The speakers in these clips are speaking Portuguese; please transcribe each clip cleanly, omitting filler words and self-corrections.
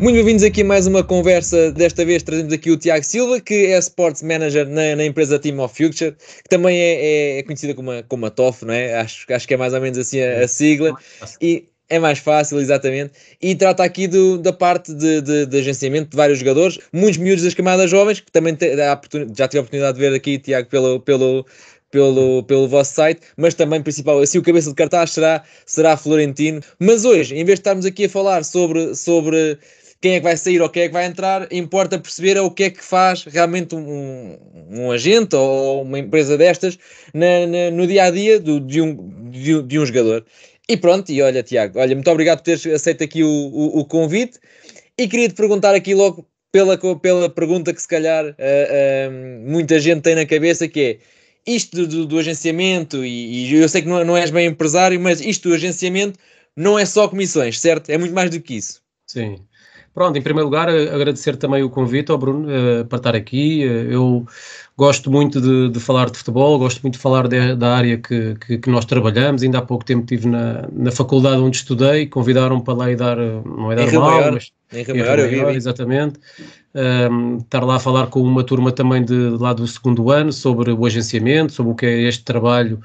Muito bem-vindos aqui a mais uma conversa. Desta vez trazemos aqui o Tiago Silva, que é Sports Manager na empresa Team of Future, que também é conhecida como a TOF, não é? Acho que é mais ou menos assim a sigla. E é mais fácil, exatamente. E trata aqui da parte de agenciamento de vários jogadores, muitos miúdos das camadas jovens, que também já tive a oportunidade de ver aqui, Tiago, pelo vosso site, mas também, principal, assim, o cabeça de cartaz será Florentino. Mas hoje, em vez de estarmos aqui a falar sobre quem é que vai sair ou quem é que vai entrar, importa perceber o que é que faz realmente um agente ou uma empresa destas no dia-a-dia de um jogador. E pronto, e olha, Tiago, muito obrigado por teres aceito aqui o convite, e queria-te perguntar aqui logo pela pergunta que se calhar muita gente tem na cabeça, que é isto do agenciamento, e eu sei que não és bem empresário, mas isto do agenciamento não é só comissões, certo? É muito mais do que isso. Sim. Pronto, em primeiro lugar, agradecer também o convite ao Bruno para estar aqui. Eu gosto muito de falar de futebol, gosto muito de falar da área que nós trabalhamos. Ainda há pouco tempo estive na faculdade onde estudei, convidaram-me para lá e dar, não é dar uma aula, mas em Rio Maior, eu vi. Exatamente. Estar lá a falar com uma turma também lá do segundo ano sobre o agenciamento, sobre o que é este trabalho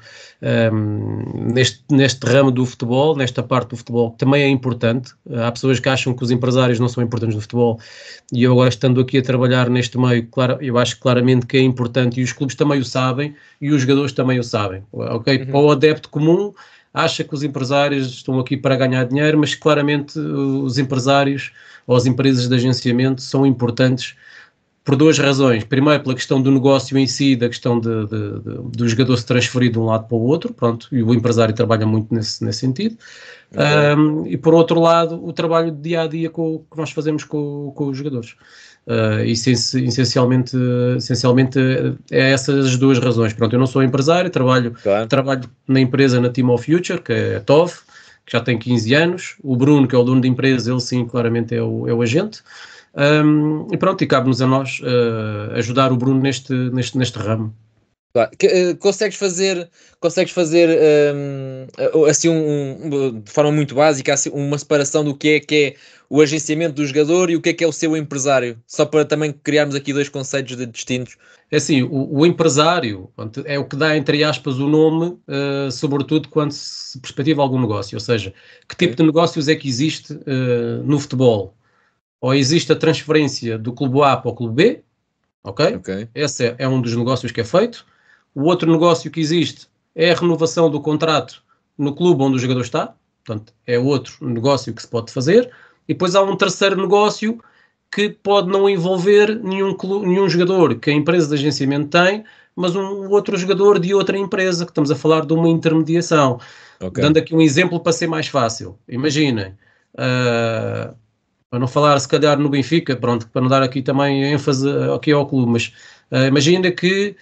neste ramo do futebol, nesta parte do futebol, que também é importante. Há pessoas que acham que os empresários não são importantes no futebol, e eu agora, estando aqui a trabalhar neste meio, claro, eu acho claramente que é importante, e os clubes também o sabem, e os jogadores também o sabem. Okay? Para o adepto comum, acha que os empresários estão aqui para ganhar dinheiro, mas claramente os empresários ou as empresas de agenciamento são importantes por duas razões. Primeiro, pela questão do negócio em si, da questão do jogador se transferir de um lado para o outro, pronto, e o empresário trabalha muito nesse sentido. Okay. E por outro lado, o trabalho de dia-a-dia que nós fazemos com os jogadores. Essencialmente é essas as duas razões. Pronto, eu não sou empresário, trabalho na empresa, na Team of Future, que é a TOF, que já tem 15 anos. O Bruno, que é o dono da empresa, ele sim, claramente é o agente. E pronto, e cabe-nos a nós ajudar o Bruno neste ramo. Claro. Consegues fazer assim de forma muito básica, assim, uma separação do que é o agenciamento do jogador e o que é o seu empresário, só para também criarmos aqui dois conceitos distintos? É assim, o empresário é o que dá, entre aspas, o nome, sobretudo quando se perspectiva algum negócio, ou seja, que tipo de negócios é que existe no futebol? Ou existe a transferência do clube A para o clube B, ok? Esse é um dos negócios que é feito. O outro negócio que existe é a renovação do contrato no clube onde o jogador está, portanto, é outro negócio que se pode fazer. E depois há um terceiro negócio que pode não envolver nenhum jogador que a empresa de agenciamento tem, mas um outro jogador de outra empresa, que estamos a falar de uma intermediação. Dando aqui um exemplo para ser mais fácil. Imaginem, para não falar se calhar no Benfica, pronto, para não dar aqui também ênfase aqui ao clube, mas imagina que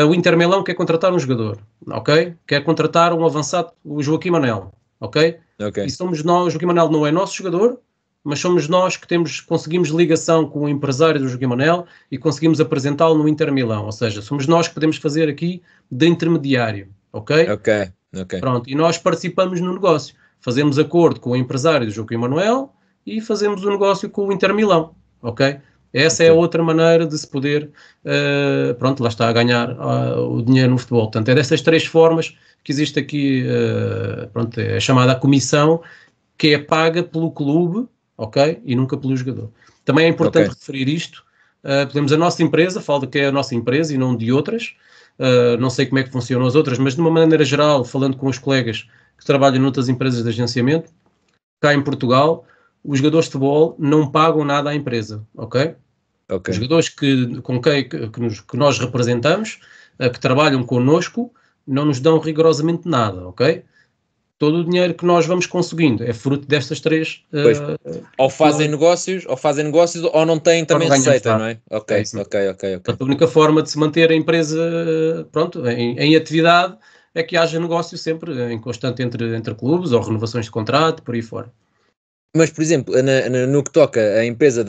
o Inter Milão quer contratar um jogador, ok? Quer contratar um avançado, o Joaquim Manel, ok? E somos nós, o Joaquim Manel não é nosso jogador, mas somos nós que conseguimos ligação com o empresário do Joaquim Manel e conseguimos apresentá-lo no Inter Milão, ou seja, somos nós que podemos fazer aqui de intermediário, ok? Pronto, e nós participamos no negócio, fazemos acordo com o empresário do Joaquim Manuel e fazemos o negócio com o Inter Milão, ok? Essa é a outra maneira de se poder, pronto, lá está, a ganhar o dinheiro no futebol. Portanto, é dessas três formas que existe aqui, pronto, é a chamada comissão, que é paga pelo clube, ok? E nunca pelo jogador. Também é importante referir isto. Podemos, a nossa empresa, falo que é a nossa empresa e não de outras, não sei como é que funcionam as outras, mas de uma maneira geral, falando com os colegas que trabalham noutras empresas de agenciamento, cá em Portugal, os jogadores de futebol não pagam nada à empresa, ok? Os jogadores que nós representamos, que trabalham connosco, não nos dão rigorosamente nada, ok? Todo o dinheiro que nós vamos conseguindo é fruto destas três... ou fazem negócios, ou não têm também receita, não é? Ok. Portanto, a única forma de se manter a empresa, pronto, em atividade é que haja negócio sempre em constante entre clubes ou renovações de contrato, por aí fora. Mas, por exemplo, no que toca à empresa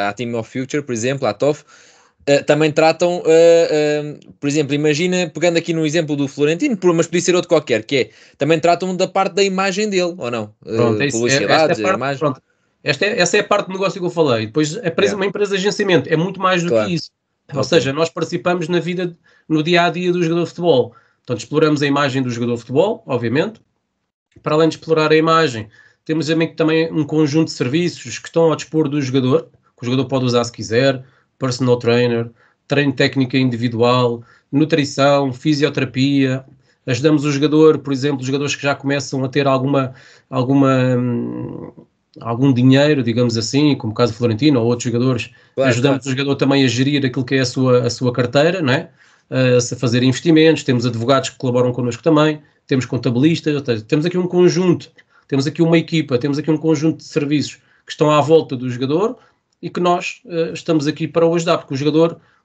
à Team of Future, por exemplo, à TOF, também tratam, por exemplo, imagina, pegando aqui no exemplo do Florentino, mas podia ser outro qualquer, que é, também tratam da parte da imagem dele, ou não? Pronto, publicidades, imagem. Pronto. essa é a parte do negócio que eu falei. Depois, uma empresa de agenciamento é muito mais do que isso. Ou seja, nós participamos na vida, no dia-a-dia do jogador de futebol. Portanto, exploramos a imagem do jogador de futebol, obviamente. Para além de explorar a imagem, temos também um conjunto de serviços que estão ao dispor do jogador, que o jogador pode usar se quiser: personal trainer, treino técnico individual, nutrição, fisioterapia. Ajudamos o jogador, por exemplo, os jogadores que já começam a ter algum dinheiro, digamos assim, como o caso do Florentino ou outros jogadores. Ajudamos o jogador também a gerir aquilo que é a sua carteira, não é? A fazer investimentos. Temos advogados que colaboram connosco também, temos contabilistas, temos aqui um conjunto, temos aqui uma equipa, temos aqui um conjunto de serviços que estão à volta do jogador e que nós estamos aqui para o ajudar, porque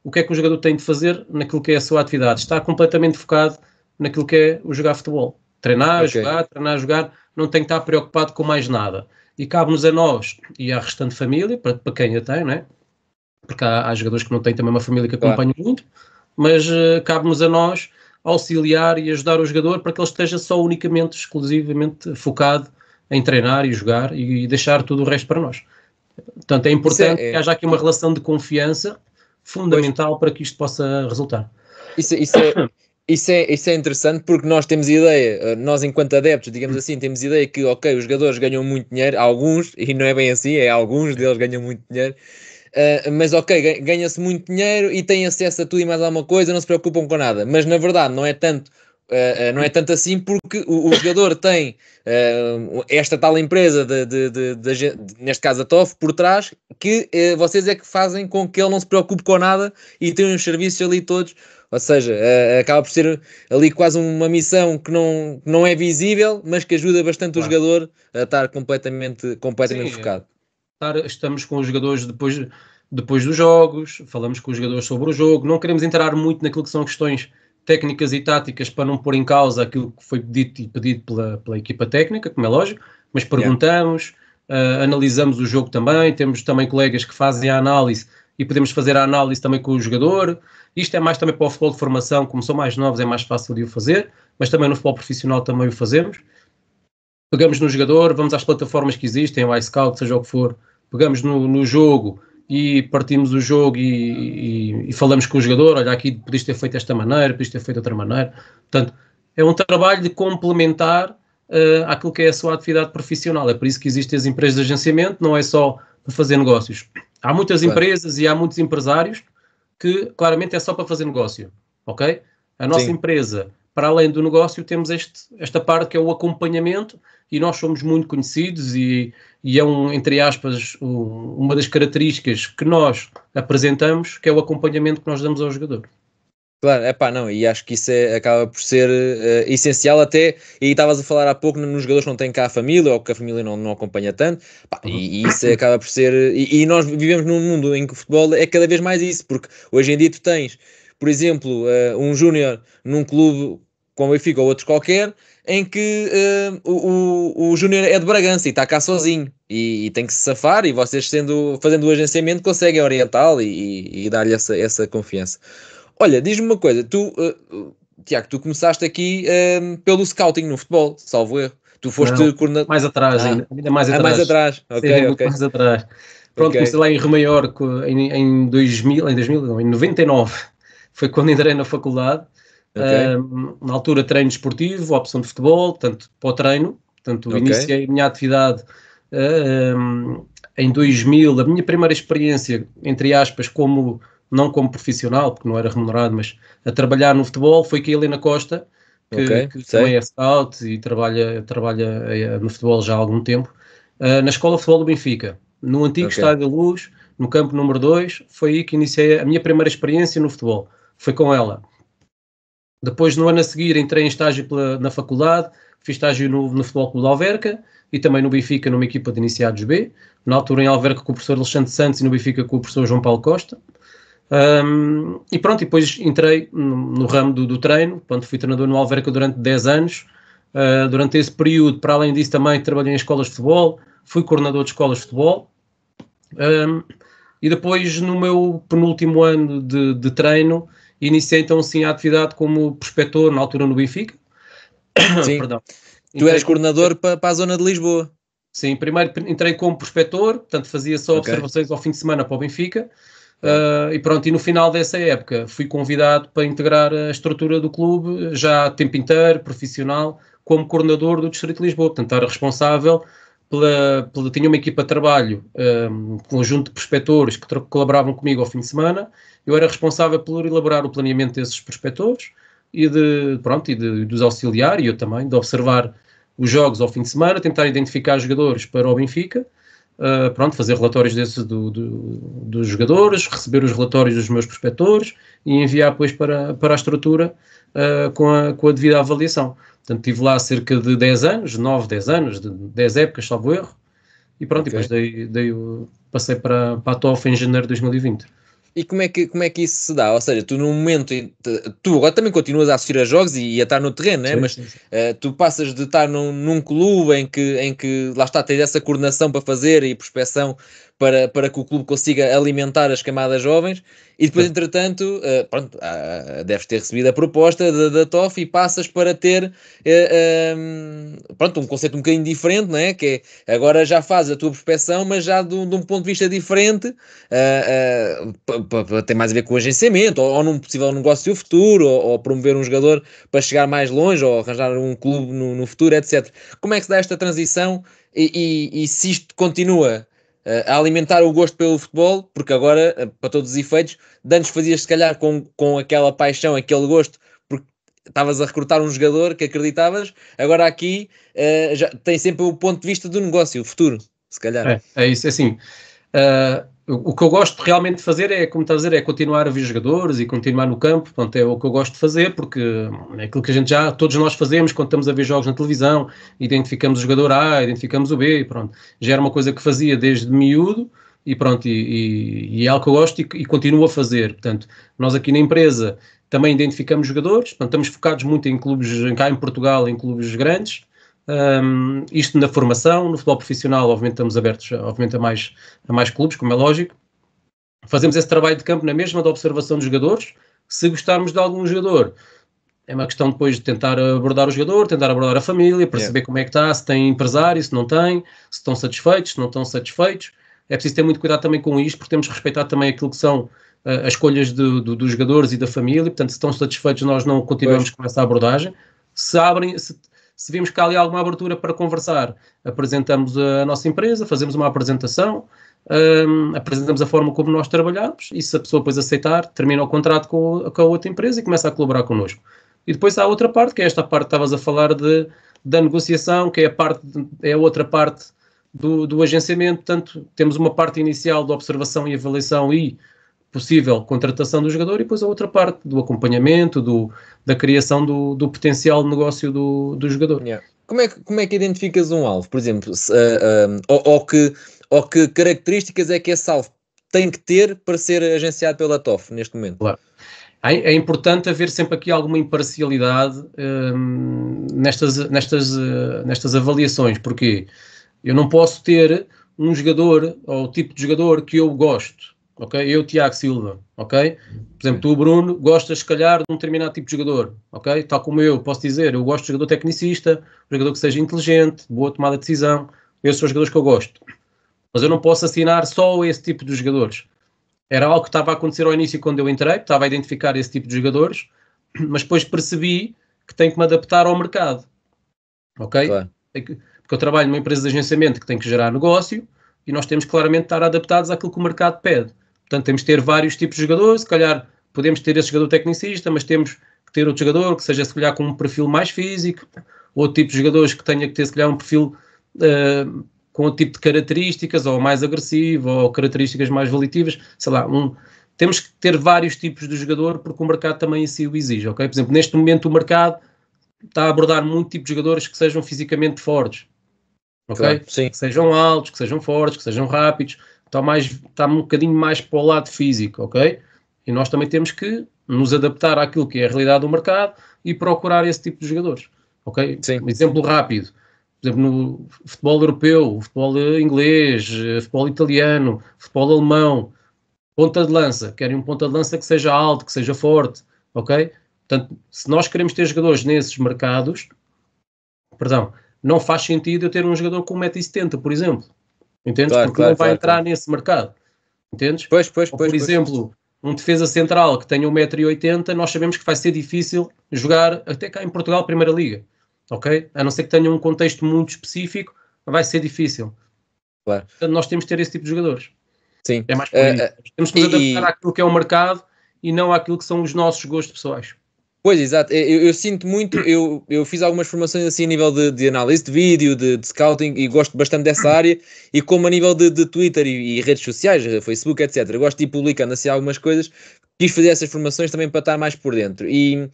o que é que o jogador tem de fazer naquilo que é a sua atividade? Está completamente focado naquilo que é o jogar futebol. Treinar, jogar, não tem que estar preocupado com mais nada. E cabe-nos a nós e à restante família, para quem a tem, não é? Porque há jogadores que não têm também uma família que acompanha muito, mas cabe-nos a nós auxiliar e ajudar o jogador para que ele esteja só unicamente, exclusivamente focado em treinar e jogar e deixar tudo o resto para nós. Portanto, é importante que haja aqui uma relação de confiança fundamental para que isto possa resultar. Isso é interessante, porque nós temos ideia, nós enquanto adeptos, digamos assim, temos ideia que, ok, os jogadores ganham muito dinheiro, alguns, e não é bem assim, alguns deles ganham muito dinheiro, mas ok, ganha-se muito dinheiro e têm acesso a tudo e mais alguma coisa, não se preocupam com nada, mas na verdade não é tanto assim, porque o jogador tem esta tal empresa, neste caso a TOF, por trás, que vocês é que fazem com que ele não se preocupe com nada e tem os serviços ali todos. Ou seja, acaba por ser ali quase uma missão que não é visível, mas que ajuda bastante o jogador a estar completamente focado. Estamos com os jogadores depois dos jogos, falamos com os jogadores sobre o jogo, não queremos entrar muito naquilo que são questões técnicas e táticas para não pôr em causa aquilo que foi pedido pela equipa técnica, como é lógico, mas perguntamos, analisamos o jogo também, temos também colegas que fazem a análise e podemos fazer a análise também com o jogador. Isto é mais também para o futebol de formação, como são mais novos é mais fácil de o fazer, mas também no futebol profissional também o fazemos. Pegamos no jogador, vamos às plataformas que existem, o iScout, seja o que for, pegamos no jogo e partimos o jogo e falamos com o jogador: olha, aqui podias ter feito desta maneira, podias ter feito de outra maneira. Portanto, é um trabalho de complementar àquilo que é a sua atividade profissional. É por isso que existem as empresas de agenciamento, não é só para fazer negócios. Há muitas empresas e há muitos empresários que claramente é só para fazer negócio, ok? A nossa empresa, para além do negócio, temos esta parte que é o acompanhamento, e nós somos muito conhecidos e é entre aspas, uma das características que nós apresentamos, que é o acompanhamento que nós damos ao jogador. Claro, e acho que isso acaba por ser essencial até, e estavas a falar há pouco nos jogadores que não têm cá a família, ou que a família não acompanha tanto, e isso acaba por ser, e nós vivemos num mundo em que o futebol é cada vez mais isso, porque hoje em dia tu tens, por exemplo, um júnior num clube como o Benfica ou outro qualquer, em que o júnior é de Bragança e está cá sozinho, e tem que se safar, e vocês fazendo o agenciamento conseguem orientá-lo e dar-lhe essa confiança. Olha, diz-me uma coisa, Tiago, tu começaste aqui pelo scouting no futebol, salvo erro. Tu foste coordenador... Mais atrás, ainda mais atrás. Mais atrás, ok. Mais atrás. Pronto, comecei lá em Rio Maior em 99, foi quando entrei na faculdade. Na altura treino desportivo, opção de futebol, tanto para o treino, iniciei a minha atividade em 2000, a minha primeira experiência, entre aspas, não como profissional, porque não era remunerado, mas a trabalhar no futebol, foi que a Helena Costa, que também é scout e trabalha no futebol já há algum tempo, na Escola de Futebol do Benfica, no antigo Estádio da Luz, no campo número 2, foi aí que iniciei a minha primeira experiência no futebol, foi com ela. Depois, no ano a seguir, entrei em estágio na faculdade, fiz estágio no Futebol Clube de Alverca e também no Benfica, numa equipa de iniciados B, na altura em Alverca com o professor Alexandre Santos e no Benfica com o professor João Paulo Costa. E pronto, depois entrei no ramo do treino. Pronto, fui treinador no Alverca durante 10 anos. Durante esse período, para além disso, também trabalhei em escolas de futebol, fui coordenador de escolas de futebol. E depois, no meu penúltimo ano de treino, iniciei então sim a atividade como prospector, na altura no Benfica. Sim. Perdão. Tu eras coordenador para a zona de Lisboa. Sim, primeiro entrei como prospector, portanto fazia só observações ao fim de semana para o Benfica. E pronto, e no final dessa época fui convidado para integrar a estrutura do clube, já a tempo inteiro, profissional, como coordenador do Distrito de Lisboa. Portanto, era responsável tinha uma equipa de trabalho, um conjunto de prospectores que colaboravam comigo ao fim de semana. Eu era responsável por elaborar o planeamento desses prospectores e dos auxiliar, e eu também, de observar os jogos ao fim de semana, tentar identificar jogadores para o Benfica, fazer relatórios desses dos jogadores, receber os relatórios dos meus prospectores e enviar depois para a estrutura com a devida avaliação. Portanto, estive lá cerca de 10 anos, 9, 10 anos, de 10 épocas, salvo erro, e pronto, depois passei para a TOF em janeiro de 2020. E como é que isso se dá? Ou seja, tu no momento, tu agora também continuas a assistir a jogos e a estar no terreno, né? Mas tu passas de estar num clube em que lá está, tens essa coordenação para fazer e prospeção para que o clube consiga alimentar as camadas jovens, e depois, entretanto, deves ter recebido a proposta da TOF e passas para ter um conceito um bocadinho diferente, não é? Que é, agora já fazes a tua prospeção, mas já de um ponto de vista diferente, para ter mais a ver com o agenciamento, ou num possível negócio futuro, ou promover um jogador para chegar mais longe, ou arranjar um clube no futuro, etc. Como é que se dá esta transição e se isto continua a alimentar o gosto pelo futebol? Porque agora, para todos os efeitos, de antes fazias se calhar com aquela paixão, aquele gosto, porque estavas a recrutar um jogador que acreditavas, agora aqui já tem sempre o ponto de vista do negócio, o futuro, se calhar. É isso, é assim. O que eu gosto realmente de fazer é, como estás a dizer, é continuar a ver jogadores e continuar no campo. Pronto, é o que eu gosto de fazer, porque é aquilo que todos nós fazemos quando estamos a ver jogos na televisão, identificamos o jogador A, identificamos o B, pronto. Já era uma coisa que fazia desde miúdo, e pronto, e é algo que eu gosto e continuo a fazer. Portanto, nós aqui na empresa também identificamos jogadores, portanto, estamos focados muito em clubes, cá em Portugal, em clubes grandes. Isto na formação, no futebol profissional, obviamente estamos abertos obviamente, a mais clubes, como é lógico. Fazemos esse trabalho de campo na mesma, de observação dos jogadores. Se gostarmos de algum jogador, é uma questão depois de tentar abordar o jogador, tentar abordar a família, perceber como é que está, se tem empresário, se não tem, se estão satisfeitos, se não estão satisfeitos. É preciso ter muito cuidado também com isto, porque temos que respeitar também aquilo que são as escolhas dos jogadores e da família. Portanto, se estão satisfeitos, nós não continuamos com essa abordagem. Se vimos que há ali alguma abertura para conversar, apresentamos a nossa empresa, fazemos uma apresentação, apresentamos a forma como nós trabalhamos, e se a pessoa depois aceitar, termina o contrato com a outra empresa e começa a colaborar connosco. E depois há a outra parte, que é esta parte que estavas a falar da negociação, que é a outra parte do agenciamento. Portanto, temos uma parte inicial de observação e avaliação e possível contratação do jogador, e depois a outra parte do acompanhamento, da criação do potencial de negócio do jogador. Yeah. Como é que identificas um alvo, por exemplo, ou que características é que esse alvo tem que ter para ser agenciado pela TOF neste momento? Claro. É importante haver sempre aqui alguma imparcialidade nestas avaliações, porque eu não posso ter um jogador ou o tipo de jogador que eu gosto. Ok? Eu, Tiago Silva, ok? Por exemplo, tu, Bruno, gostas, se calhar, de um determinado tipo de jogador, ok? Tal como eu posso dizer, eu gosto de jogador tecnicista, jogador que seja inteligente, boa tomada de decisão, esses são os jogadores que eu gosto. Mas eu não posso assinar só esse tipo de jogadores. Era algo que estava a acontecer ao início quando eu entrei, estava a identificar esse tipo de jogadores, mas depois percebi que tenho que me adaptar ao mercado, ok? Claro. Porque eu trabalho numa empresa de agenciamento que tem que gerar negócio, e nós temos claramente de estar adaptados àquilo que o mercado pede. Portanto, temos de ter vários tipos de jogadores, se calhar podemos ter esse jogador tecnicista, mas temos que ter outro jogador que seja, se calhar, com um perfil mais físico, outro tipo de jogadores que tenha que ter, se calhar, um perfil com outro tipo de características, ou mais agressivo, ou características mais volitivas, sei lá, temos que ter vários tipos de jogador, porque o mercado também assim o exige, ok? Por exemplo, neste momento o mercado está a abordar muito tipo de jogadores que sejam fisicamente fortes, ok? Claro, sim. Que sejam altos, que sejam fortes, que sejam rápidos, está um bocadinho mais para o lado físico, ok? E nós também temos que nos adaptar àquilo que é a realidade do mercado e procurar esse tipo de jogadores, ok? Sim. Um exemplo rápido, por exemplo, no futebol europeu, futebol inglês, futebol italiano, futebol alemão, ponta de lança, querem um ponta de lança que seja alto, que seja forte, ok? Portanto, se nós queremos ter jogadores nesses mercados, não faz sentido eu ter um jogador com 1,70 m, por exemplo. Entendes? Claro, porque não vai entrar nesse mercado. Entendes? Pois, Ou, por exemplo, um defesa central que tenha 1,80 m, nós sabemos que vai ser difícil jogar até cá em Portugal, Primeira Liga. Ok? A não ser que tenha um contexto muito específico, vai ser difícil. Claro. Portanto, nós temos que ter esse tipo de jogadores. Sim. É mais por aí. Temos que nos adaptar àquilo que é o mercado e não àquilo que são os nossos gostos pessoais. Pois, exato. Eu sinto muito, eu fiz algumas formações assim a nível de análise de vídeo, de scouting, e gosto bastante dessa área, e como a nível de Twitter e redes sociais, Facebook, etc. Eu gosto de ir publicando assim algumas coisas, quis fazer essas formações também para estar mais por dentro. E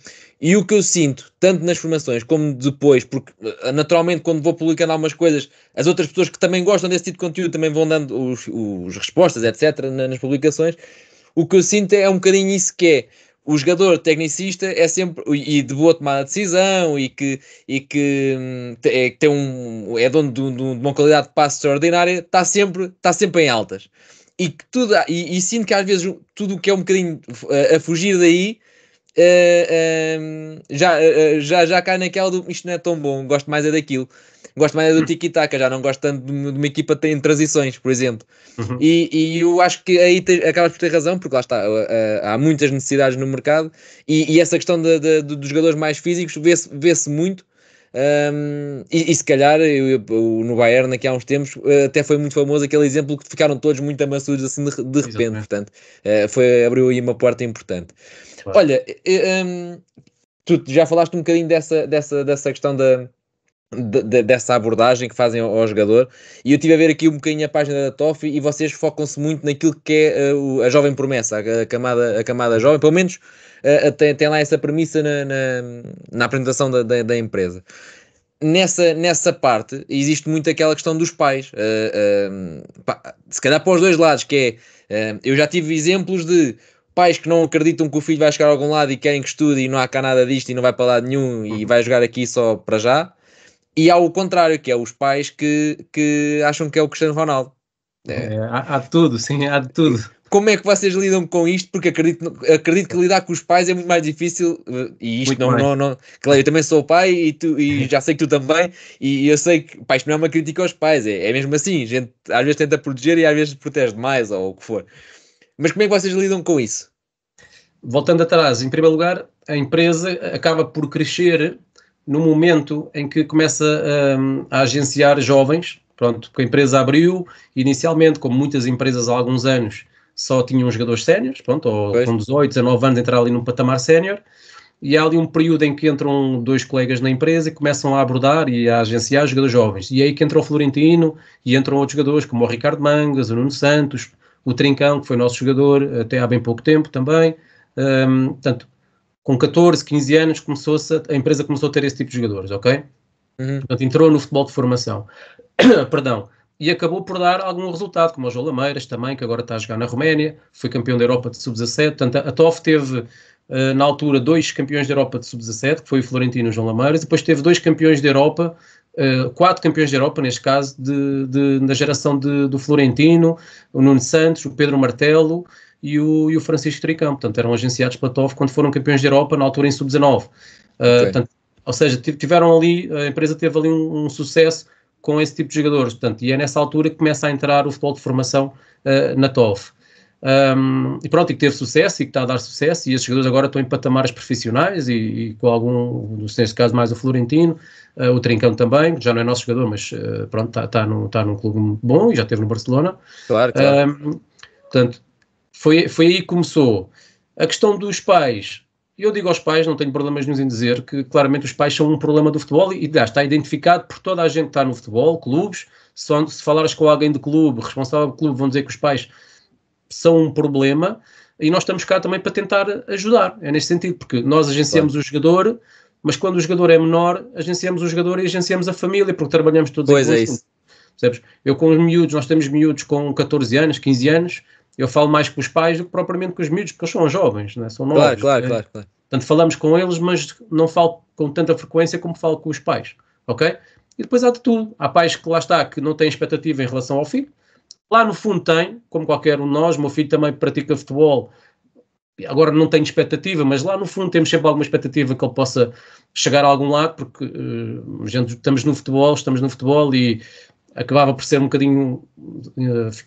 o que eu sinto, tanto nas formações como depois, porque naturalmente quando vou publicando algumas coisas, as outras pessoas que também gostam desse tipo de conteúdo também vão dando os respostas, etc. nas publicações, o que eu sinto é um bocadinho isso que é, o jogador tecnicista é sempre, e de boa tomada de decisão, e que tem é dono de uma qualidade de passe extraordinária, está sempre em altas. E que tudo, e sinto que às vezes tudo o que é um bocadinho a fugir daí já cai naquela do isto não é tão bom, gosto mais é daquilo. Gosto mais é do tiki-taka, já não gosto tanto de uma equipa que tem transições, por exemplo. Uhum. E eu acho que aí acabas por ter razão, porque lá está, há muitas necessidades no mercado, e essa questão dos jogadores mais físicos vê-se muito. E se calhar no Bayern aqui há uns tempos até foi muito famoso aquele exemplo que ficaram todos muito amassudos assim de repente. Exatamente. Portanto, abriu aí uma porta importante. Claro. Olha, tu já falaste um bocadinho dessa questão dessa abordagem que fazem ao jogador, e eu estive a ver aqui um bocadinho a página da TOF, e vocês focam-se muito naquilo que é a jovem promessa, a camada jovem, pelo menos tem lá essa premissa na apresentação da empresa. Nessa parte existe muito aquela questão dos pais, se calhar para os dois lados, que é, eu já tive exemplos de pais que não acreditam que o filho vai chegar a algum lado e querem que estude e não há cá nada disto e não vai para lado nenhum e vai jogar aqui só para já. E há o contrário, que é os pais que acham que é o Cristiano Ronaldo. Há de tudo, sim, há de tudo. Como é que vocês lidam com isto? Porque acredito que lidar com os pais é muito mais difícil, e isto não. Claro, eu também sou pai e já sei que tu também, e eu sei que isto não é uma crítica aos pais, é mesmo assim, a gente às vezes tenta proteger e às vezes protege demais, ou o que for. Mas como é que vocês lidam com isso? Voltando atrás, em primeiro lugar, a empresa acaba por crescer no momento em que começa a agenciar jovens. Pronto, porque a empresa abriu, inicialmente, como muitas empresas há alguns anos, só tinham jogadores séniores, pronto, ou com 18, 19 anos entrar ali num patamar sénior, e há ali um período em que entram dois colegas na empresa e começam a abordar e a agenciar jogadores jovens. E é aí que entra o Florentino e entram outros jogadores, como o Ricardo Mangas, o Nuno Santos, o Trincão, que foi nosso jogador até há bem pouco tempo também. Portanto, com 14, 15 anos a empresa começou a ter esse tipo de jogadores, ok? Uhum. Portanto, entrou no futebol de formação. Perdão. E acabou por dar algum resultado, como o João Lameiras também, que agora está a jogar na Roménia, foi campeão da Europa de Sub-17. Portanto, a TOF teve, na altura, 2 campeões da Europa de Sub-17, que foi o Florentino e o João Lameiras, depois teve 2 campeões da Europa, 4 campeões da Europa, neste caso, da geração do Florentino, o Nuno Santos, o Pedro Martelo e o Francisco Tricão. Portanto, eram agenciados pela TOF quando foram campeões da Europa, na altura em Sub-19. Portanto, ou seja, tiveram ali, a empresa teve ali um sucesso com esse tipo de jogadores, portanto, e é nessa altura que começa a entrar o futebol de formação na TOF. E pronto, e que teve sucesso e que está a dar sucesso, e esses jogadores agora estão em patamares profissionais e com algum, neste caso mais o Florentino, o Trincão também, já não é nosso jogador, mas pronto, está num clube bom e já esteve no Barcelona. Claro. Portanto, foi aí que começou. A questão dos pais, eu digo aos pais, não tenho problemas nenhum em dizer que claramente os pais são um problema do futebol e está identificado por toda a gente que está no futebol, clubes. Se falares com alguém de clube, responsável do clube, vão dizer que os pais são um problema, e nós estamos cá também para tentar ajudar. É nesse sentido, porque nós agenciamos o jogador, mas quando o jogador é menor, agenciamos o jogador e agenciamos a família, porque trabalhamos todos em conjunto. Isso. Percebes? Eu com os miúdos, nós temos miúdos com 14 anos, 15 anos, eu falo mais com os pais do que propriamente com os miúdos, porque eles são jovens, né? São novos. Claro. Portanto, falamos com eles, mas não falo com tanta frequência como falo com os pais, ok? E depois há de tudo. Há pais que lá está, que não têm expectativa em relação ao filho. Lá no fundo tem, como qualquer um de nós, o meu filho também pratica futebol, agora não tenho expectativa, mas lá no fundo temos sempre alguma expectativa que ele possa chegar a algum lado, porque estamos no futebol e acabava por ser um bocadinho,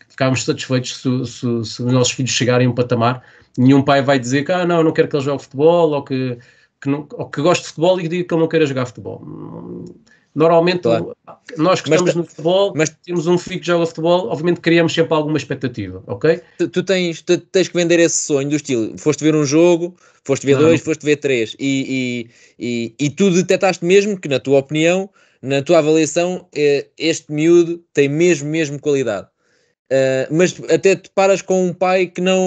ficávamos satisfeitos se os nossos filhos chegarem a um patamar. Nenhum pai vai dizer que não quero que ele jogue futebol, ou que goste de futebol e diga que ele não queira jogar futebol. Normalmente, claro, nós que estamos no futebol, temos um filho que joga futebol, obviamente criamos sempre alguma expectativa, ok? Tu tens que vender esse sonho do estilo, foste ver um jogo, foste ver dois, foste ver três, e tu detectaste mesmo que, na tua opinião, na tua avaliação, este miúdo tem mesmo qualidade. Mas até te paras com um pai que não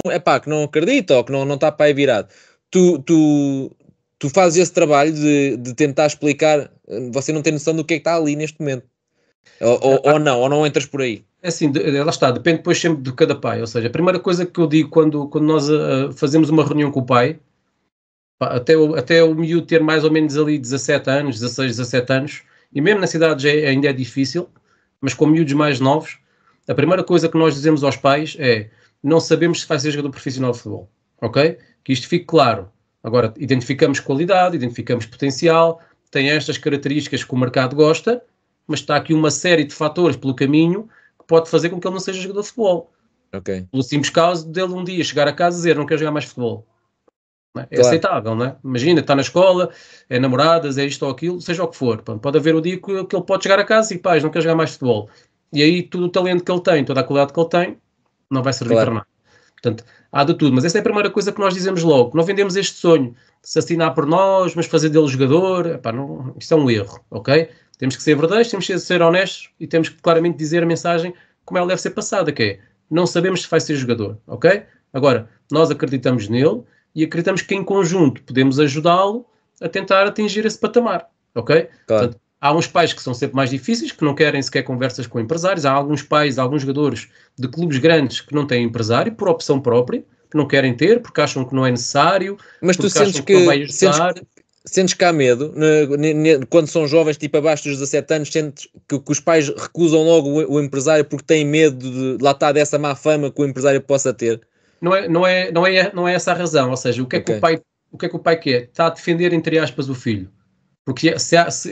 acredita, ou que não está pai virado. Tu fazes esse trabalho de tentar explicar, você não tem noção do que é que está ali neste momento. Ou não entras por aí. É assim, lá está, depende depois sempre de cada pai. Ou seja, a primeira coisa que eu digo quando nós fazemos uma reunião com o pai, até o miúdo ter mais ou menos ali 17 anos, 16, 17 anos, e mesmo na cidade ainda é difícil, mas com miúdos mais novos, a primeira coisa que nós dizemos aos pais é: não sabemos se vai ser jogador profissional de futebol, ok? Que isto fique claro. Agora, identificamos qualidade, identificamos potencial, tem estas características que o mercado gosta, mas está aqui uma série de fatores pelo caminho que pode fazer com que ele não seja jogador de futebol. Okay. Pelo simples caso dele um dia chegar a casa e dizer: não quero jogar mais futebol. Não é? Claro. Aceitável, não é? Imagina, está na escola, é namoradas, é isto ou aquilo, seja o que for. Pode haver o dia que ele pode chegar a casa e pais, não quer jogar mais futebol. E aí todo o talento que ele tem, toda a qualidade que ele tem, não vai servir para nada. Portanto, há de tudo. Mas essa é a primeira coisa que nós dizemos logo. Não vendemos este sonho de se assinar por nós, mas fazer dele jogador. Isto é um erro, ok? Temos que ser verdadeiros, temos que ser honestos e temos que claramente dizer a mensagem como ela deve ser passada, que é: não sabemos se vai ser jogador, ok? Agora, nós acreditamos nele e acreditamos que em conjunto podemos ajudá-lo a tentar atingir esse patamar, ok? Claro. Portanto, há uns pais que são sempre mais difíceis, que não querem sequer conversas com empresários. Há alguns pais, alguns jogadores de clubes grandes que não têm empresário por opção própria, que não querem ter, porque acham que não é necessário. Mas tu sentes que sentes que há medo, quando são jovens, tipo abaixo dos 17 anos, sentes que os pais recusam logo o empresário porque têm medo de lá estar dessa má fama que o empresário possa ter? Não é essa a razão. Ou seja, o que é que o pai quer? Está a defender, entre aspas, o filho. Porque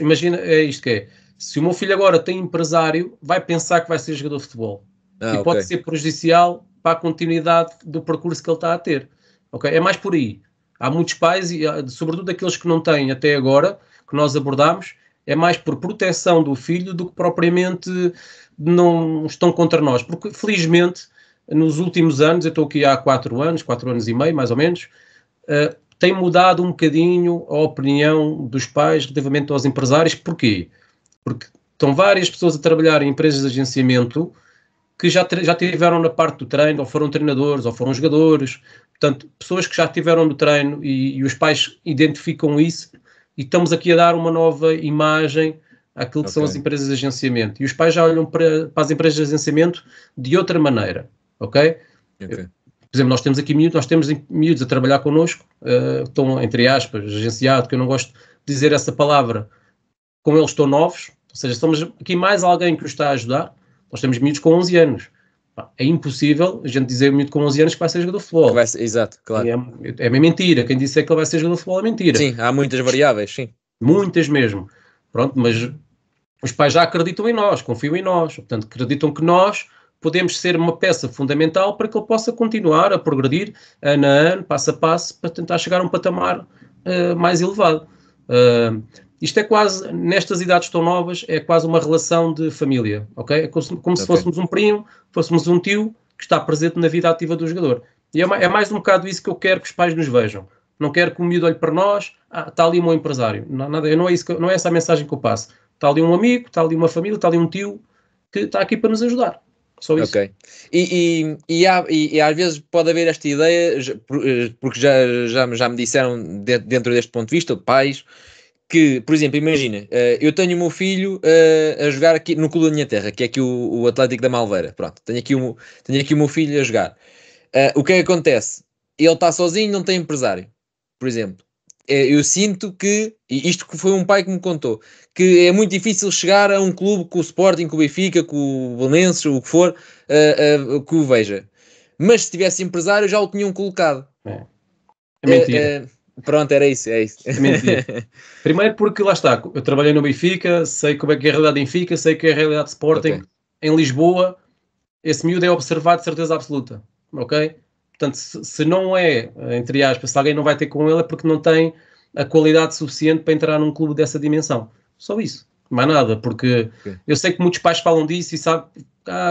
imagina, é isto que é: se o meu filho agora tem empresário, vai pensar que vai ser jogador de futebol. E pode ser prejudicial para a continuidade do percurso que ele está a ter. Okay? É mais por aí. Há muitos pais, e sobretudo aqueles que não têm até agora, que nós abordamos, é mais por proteção do filho do que propriamente não estão contra nós. Porque, felizmente, nos últimos anos, eu estou aqui há 4 anos e meio, mais ou menos, tem mudado um bocadinho a opinião dos pais relativamente aos empresários. Porquê? Porque estão várias pessoas a trabalhar em empresas de agenciamento que já tiveram na parte do treino, ou foram treinadores, ou foram jogadores. Portanto, pessoas que já estiveram no treino e os pais identificam isso, e estamos aqui a dar uma nova imagem àquilo que são as empresas de agenciamento. E os pais já olham para as empresas de agenciamento de outra maneira, ok? Por exemplo, nós temos miúdos a trabalhar connosco, estão, entre aspas, agenciado, que eu não gosto de dizer essa palavra, com eles estão novos, ou seja, somos aqui mais alguém que os está a ajudar. Nós temos miúdos com 11 anos. É impossível a gente dizer miúdo com 11 anos que vai ser jogador de futebol. Exato, claro. É mentira. Quem disser que ele vai ser jogador de futebol é mentira. Sim, há muitas variáveis, sim. Muitas mesmo. Pronto, mas os pais já acreditam em nós, confiam em nós. Portanto, acreditam que nós podemos ser uma peça fundamental para que ele possa continuar a progredir ano a ano, passo a passo, para tentar chegar a um patamar mais elevado. Isto é quase, nestas idades tão novas, é quase uma relação de família, ok? É como se fôssemos um primo, fôssemos um tio que está presente na vida ativa do jogador. E é mais um bocado isso que eu quero que os pais nos vejam. Não quero que o miúdo olhe para nós, está ali o meu empresário. Não é essa a mensagem que eu passo. Está ali um amigo, está ali uma família, está ali um tio que está aqui para nos ajudar. Só isso. Ok. E às vezes pode haver esta ideia, porque já me disseram dentro deste ponto de vista, pais, que, por exemplo, imagina, eu tenho o meu filho a jogar aqui no clube da minha terra, que é aqui o Atlético da Malveira. Pronto, tenho aqui o meu filho a jogar. O que é que acontece? Ele está sozinho, não tem empresário, por exemplo. Eu sinto que, e isto foi um pai que me contou, que é muito difícil chegar a um clube com o Sporting, com o Benfica, com o Belenenses, o que for, que o veja. Mas se tivesse empresário já o tinham colocado. É mentira. Pronto, era isso, é isso. É mentira. Primeiro porque, lá está, eu trabalhei no Benfica, sei como é que é a realidade do Benfica, sei que é a realidade de Sporting. Ok. Em Lisboa, esse miúdo é observado de certeza absoluta, ok? Portanto, se não é, entre aspas, se alguém não vai ter com ele é porque não tem a qualidade suficiente para entrar num clube dessa dimensão. Só isso. Mais nada, porque eu sei que muitos pais falam disso e sabem,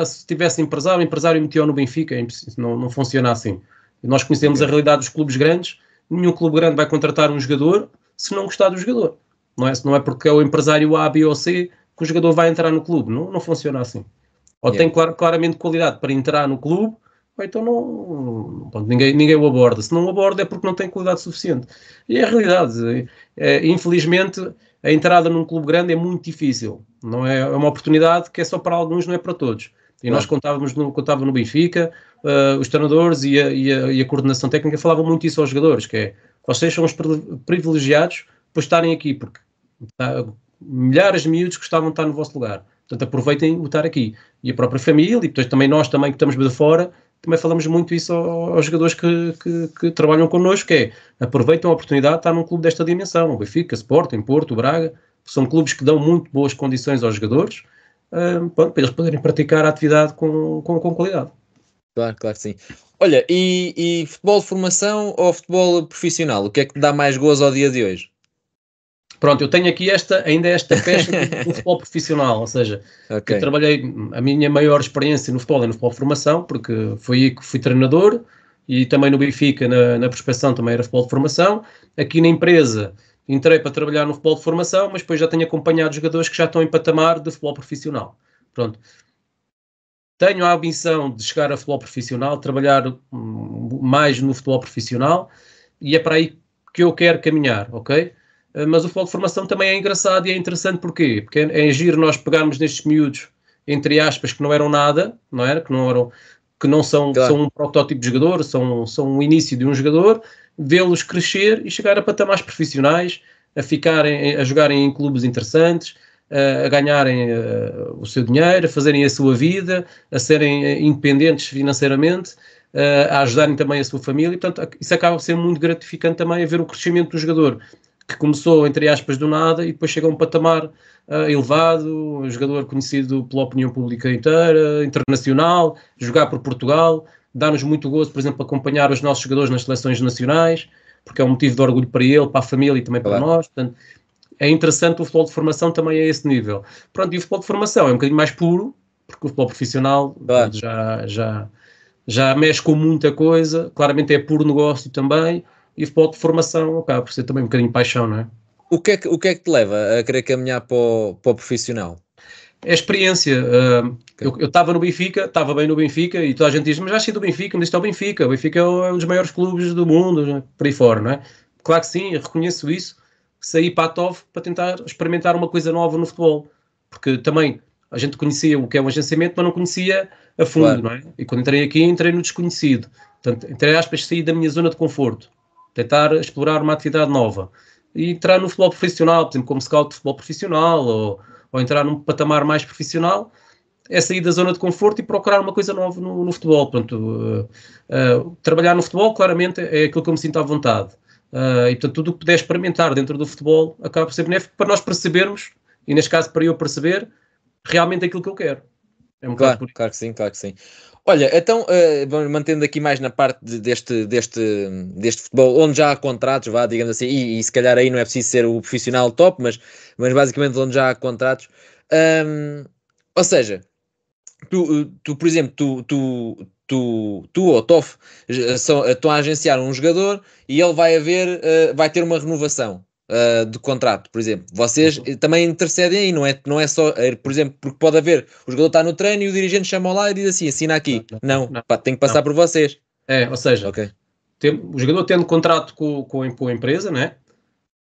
se tivesse empresário, o empresário metia no Benfica, não funciona assim. Nós conhecemos a realidade dos clubes grandes, nenhum clube grande vai contratar um jogador se não gostar do jogador. Não é porque é o empresário A, B ou C que o jogador vai entrar no clube. Não funciona assim. Ou tem claramente qualidade para entrar no clube, ou então ninguém o aborda. Se não o aborda é porque não tem qualidade suficiente. E é a realidade. Infelizmente, a entrada num clube grande é muito difícil. Não é, é uma oportunidade que é só para alguns, não é para todos. E nós contávamos no Benfica, os treinadores e a coordenação técnica falavam muito isso aos jogadores, que é, vocês são os privilegiados por estarem aqui, porque milhares de miúdos gostavam de estar no vosso lugar. Portanto, aproveitem o estar aqui. E a própria família, e depois também nós também que estamos de fora, também falamos muito isso aos jogadores que trabalham connosco, que é, aproveitem a oportunidade de estar num clube desta dimensão, o Benfica, Sporting, Porto, Braga, são clubes que dão muito boas condições aos jogadores, para eles poderem praticar a atividade com qualidade. Claro que sim. Olha, e futebol de formação ou futebol profissional? O que é que te dá mais gozo ao dia de hoje? Pronto, eu tenho aqui ainda esta pecha do futebol profissional, ou seja, eu trabalhei, a minha maior experiência no futebol é no futebol de formação, porque foi aí que fui treinador, e também no Benfica, na prospecção, também era futebol de formação. Aqui na empresa, entrei para trabalhar no futebol de formação, mas depois já tenho acompanhado jogadores que já estão em patamar de futebol profissional. Pronto. Tenho a ambição de chegar a futebol profissional, trabalhar mais no futebol profissional, e é para aí que eu quero caminhar, ok? Mas o futebol de formação também é engraçado e é interessante, porquê? Porque é giro nós pegarmos nestes miúdos, entre aspas, que não eram nada, não era? Que não são um protótipo de jogador, são o início de um jogador, vê-los crescer e chegar a patamares profissionais, a jogarem em clubes interessantes, a ganharem o seu dinheiro, a fazerem a sua vida, a serem independentes financeiramente, a ajudarem também a sua família, e portanto isso acaba por ser muito gratificante também, a ver o crescimento do jogador, que começou, entre aspas, do nada e depois chega a um patamar elevado, um jogador conhecido pela opinião pública inteira, internacional, jogar por Portugal, dá-nos muito gosto, por exemplo, acompanhar os nossos jogadores nas seleções nacionais, porque é um motivo de orgulho para ele, para a família e também para nós. Portanto, é interessante, o futebol de formação também a esse nível. Pronto, e o futebol de formação é um bocadinho mais puro, porque o futebol profissional já mexe com muita coisa, claramente é puro negócio também, e o futebol de formação acaba por ser também um bocadinho paixão, não é? O que é que te leva a querer caminhar para o profissional? É experiência. Eu estava no Benfica, estava bem no Benfica, e toda a gente diz, mas já sei do Benfica, mas isto é o Benfica. O Benfica é um dos maiores clubes do mundo, né? Por aí fora, não é? Claro que sim, eu reconheço isso. Saí para a TOV para tentar experimentar uma coisa nova no futebol. Porque também a gente conhecia o que é um agenciamento, mas não conhecia a fundo, não é? E quando entrei aqui, entrei no desconhecido. Portanto, entre aspas, saí da minha zona de conforto. Tentar explorar uma atividade nova. E entrar no futebol profissional, por exemplo, como scout de futebol profissional, ou entrar num patamar mais profissional, é sair da zona de conforto e procurar uma coisa nova no futebol. Portanto, trabalhar no futebol, claramente, é aquilo que eu me sinto à vontade. E, portanto, tudo o que puder experimentar dentro do futebol acaba por ser benéfico para nós percebermos, e neste caso para eu perceber, realmente aquilo que eu quero. É um bocado por isso. Claro que sim. Olha, então, vamos mantendo aqui mais na parte deste futebol, onde já há contratos, digamos assim, e se calhar aí não é preciso ser o profissional top, mas basicamente onde já há contratos. Ou seja, tu por exemplo, tu ou o TOF estão a agenciar um jogador e ele vai ter uma renovação de contrato, por exemplo. Vocês também intercedem aí, não é só, por exemplo, porque pode haver, o jogador está no treino e o dirigente chama lá e diz assim, assina aqui. Não, tem que passar por vocês. Ou seja, o jogador tendo contrato com a empresa, né?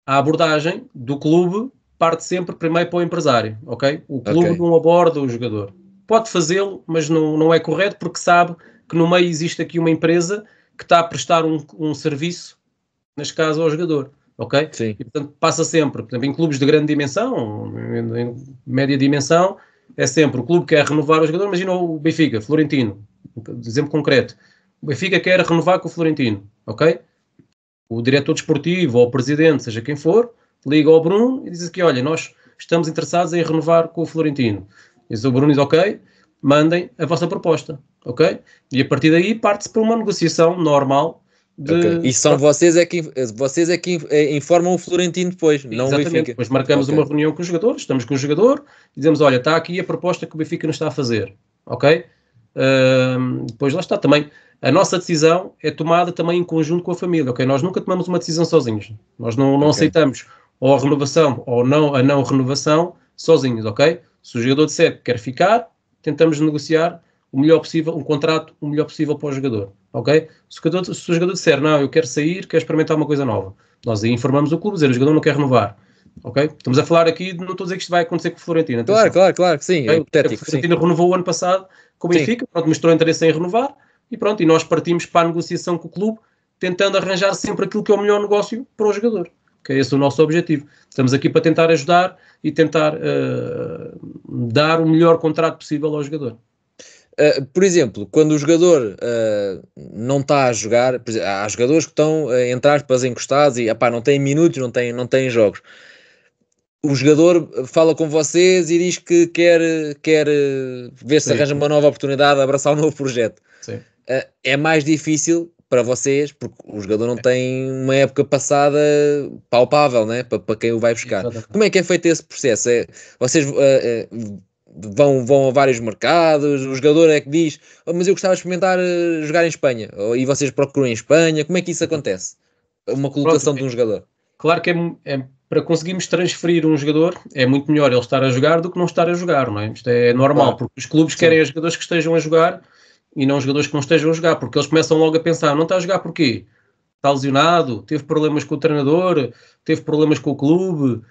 A abordagem do clube parte sempre primeiro para o empresário, ok? O clube não aborda o jogador. Pode fazê-lo, mas não é correto, porque sabe que no meio existe aqui uma empresa que está a prestar um serviço, neste caso ao jogador, ok? Sim. E portanto passa sempre, por exemplo, em clubes de grande dimensão, em média dimensão, é sempre o clube que quer renovar o jogador. Imagina o Benfica, Florentino, exemplo concreto. O Benfica quer renovar com o Florentino, ok? o diretor desportivo ou o presidente, seja quem for, liga ao Bruno e diz aqui, olha, nós estamos interessados em renovar com o Florentino. E o Bruno diz, ok, mandem a vossa proposta, ok? E a partir daí parte-se para uma negociação normal. E são vocês é que informam o Florentino depois, não o Benfica. Depois marcamos uma reunião com o jogador, estamos com o jogador e dizemos, olha, está aqui a proposta que o Benfica nos está a fazer, ok? Depois lá está também. A nossa decisão é tomada também em conjunto com a família, ok? Nós nunca tomamos uma decisão sozinhos. Nós não aceitamos ou a renovação ou a não renovação sozinhos, ok? Se o jogador disser que quer ficar, tentamos negociar o melhor possível, um contrato o melhor possível para o jogador, ok? Se o jogador disser, não, eu quero sair, quero experimentar uma coisa nova, nós aí informamos o clube, dizer, o jogador não quer renovar, ok? Estamos a falar aqui, não estou a dizer que isto vai acontecer com o Florentino. Claro que sim, okay? É hipotético. O Florentino renovou o ano passado com o Benfica, pronto, mostrou interesse em renovar, e pronto, e nós partimos para a negociação com o clube, tentando arranjar sempre aquilo que é o melhor negócio para o jogador. Okay? Esse é o nosso objetivo. Estamos aqui para tentar ajudar e tentar dar o melhor contrato possível ao jogador. Por exemplo, quando o jogador não está a jogar, por exemplo, há jogadores que estão, entre aspas, encostados e não têm minutos, não têm jogos. O jogador fala com vocês e diz que quer ver se arranja uma nova oportunidade, abraçar um novo projeto. É mais difícil para vocês, porque o jogador não tem uma época passada palpável, né? Para quem o vai buscar. Como é que é feito esse processo? Vocês vão a vários mercados, o jogador é que diz, mas eu gostava de experimentar jogar em Espanha, e vocês procuram em Espanha, como é que isso acontece? Uma colocação de um jogador? Claro que para conseguirmos transferir um jogador, é muito melhor ele estar a jogar do que não estar a jogar, não é? Isto é normal, porque os clubes querem jogadores que estejam a jogar e não jogadores que não estejam a jogar, porque eles começam logo a pensar, não está a jogar porquê? Está lesionado, teve problemas com o treinador, teve problemas com o clube,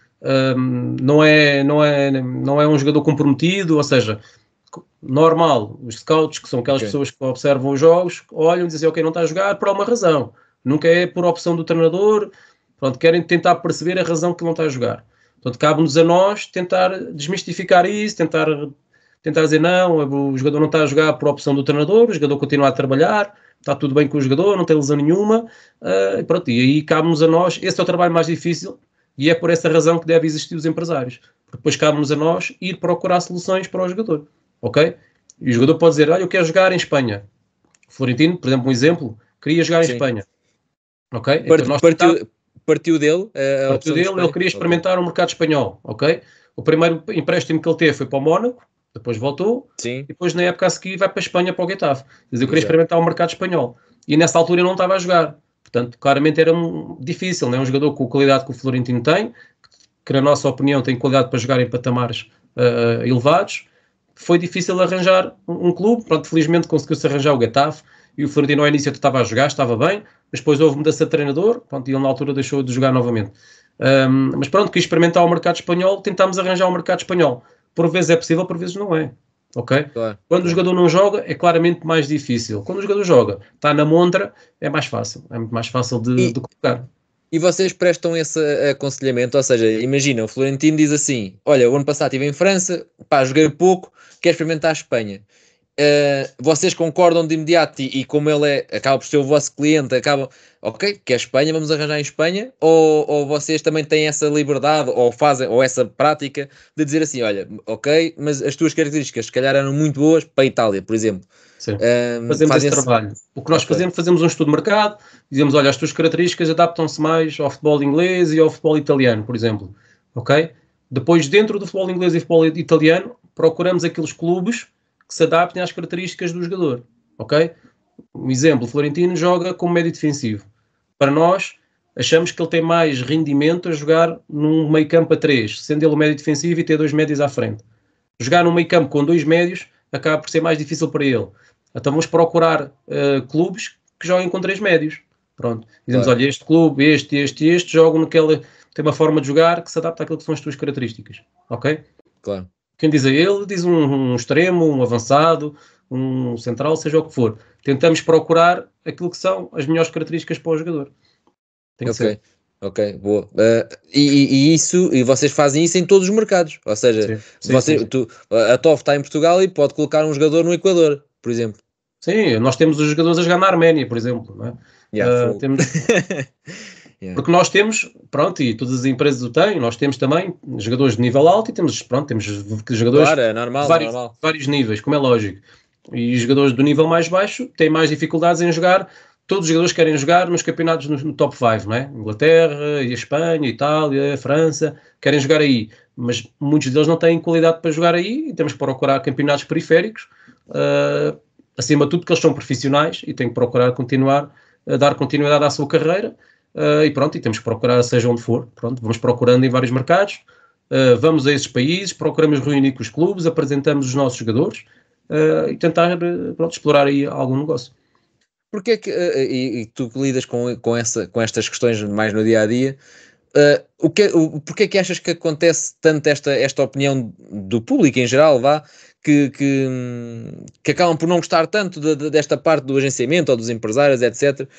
não é um jogador comprometido, ou seja, normal, os scouts, que são aquelas pessoas que observam os jogos, olham e dizem, ok, não está a jogar por alguma razão, nunca é por opção do treinador, pronto, querem tentar perceber a razão que não está a jogar. Portanto, cabe-nos a nós tentar desmistificar isso, tentar dizer, não, o jogador não está a jogar por opção do treinador, o jogador continua a trabalhar, está tudo bem com o jogador, não tem lesão nenhuma, pronto, e aí cabe-nos a nós, esse é o trabalho mais difícil, e é por essa razão que deve existir os empresários. Depois cabe-nos a nós ir procurar soluções para o jogador, ok? E o jogador pode dizer, eu quero jogar em Espanha. O Florentino, por exemplo, um exemplo, queria jogar em Espanha. Ok? Partiu dele, ele queria experimentar o mercado espanhol, ok? O primeiro empréstimo que ele teve foi para o Mónaco, depois voltou, e depois na época a seguir vai para a Espanha, para o Getafe. Eu queria experimentar o mercado espanhol. E nessa altura ele não estava a jogar. Portanto, claramente era difícil, não é? Um jogador com a qualidade que o Florentino tem, que na nossa opinião tem qualidade para jogar em patamares elevados. Foi difícil arranjar um clube. Pronto, felizmente conseguiu-se arranjar o Getafe, e o Florentino ao início estava a jogar, estava bem, mas depois houve mudança de treinador, pronto, e ele na altura deixou de jogar novamente. Mas pronto, quis experimentar o mercado espanhol, tentámos arranjar o mercado espanhol. Por vezes é possível, por vezes não é. Ok? Quando o jogador não joga, é claramente mais difícil. Quando o jogador joga, está na montra, é mais fácil. É muito mais fácil de colocar. E vocês prestam esse aconselhamento? Ou seja, imagina, o Florentino diz assim, olha, o ano passado estive em França, joguei pouco, quero experimentar a Espanha. Vocês concordam de imediato e como ele acaba por ser o vosso cliente, ok, que é Espanha, vamos arranjar em Espanha, ou vocês também têm essa liberdade ou essa prática de dizer assim, olha, ok, mas as tuas características se calhar eram muito boas para a Itália, por exemplo. Sim. Fazemos esse trabalho. O que nós fazemos um estudo de mercado, dizemos, olha, as tuas características adaptam-se mais ao futebol inglês e ao futebol italiano, por exemplo, ok? Depois, dentro do futebol inglês e futebol italiano, procuramos aqueles clubes que se adaptem às características do jogador, ok? Um exemplo, o Florentino joga como médio defensivo. Para nós, achamos que ele tem mais rendimento a jogar num meio campo a 3, sendo ele o médio defensivo e ter 2 médios à frente. Jogar num meio campo com 2 médios acaba por ser mais difícil para ele. Então vamos procurar clubes que joguem com 3 médios. Pronto. Dizemos, olha, este clube, este jogam naquela... tem uma forma de jogar que se adapta àquilo que são as tuas características. Ok? Claro. Quem diz a ele, diz um extremo, um avançado, um central, seja o que for. Tentamos procurar aquilo que são as melhores características para o jogador. Tem que ser. Ok, boa. E vocês fazem isso em todos os mercados. Ou seja, sim. A TOF está em Portugal e pode colocar um jogador no Equador, por exemplo. Sim, nós temos os jogadores a jogar na Arménia, por exemplo. Não é? Temos... Porque nós temos, pronto, e todas as empresas o têm, nós temos também jogadores de nível alto e temos jogadores de vários níveis, como é lógico. E os jogadores do nível mais baixo têm mais dificuldades em jogar. Todos os jogadores querem jogar nos campeonatos no top 5, não é? Inglaterra, Espanha, Itália, França, querem jogar aí. Mas muitos deles não têm qualidade para jogar aí e temos que procurar campeonatos periféricos, acima de tudo porque eles são profissionais e têm que procurar dar continuidade à sua carreira. E pronto, e temos que procurar seja onde for. Pronto, vamos procurando em vários mercados, vamos a esses países, procuramos reunir com os clubes, apresentamos os nossos jogadores e tentar explorar aí algum negócio. Porque é que, e tu que lidas com estas questões mais no dia-a-dia, porque é que achas que acontece tanto esta opinião do público em geral, que acabam por não gostar tanto desta parte do agenciamento ou dos empresários, etc.,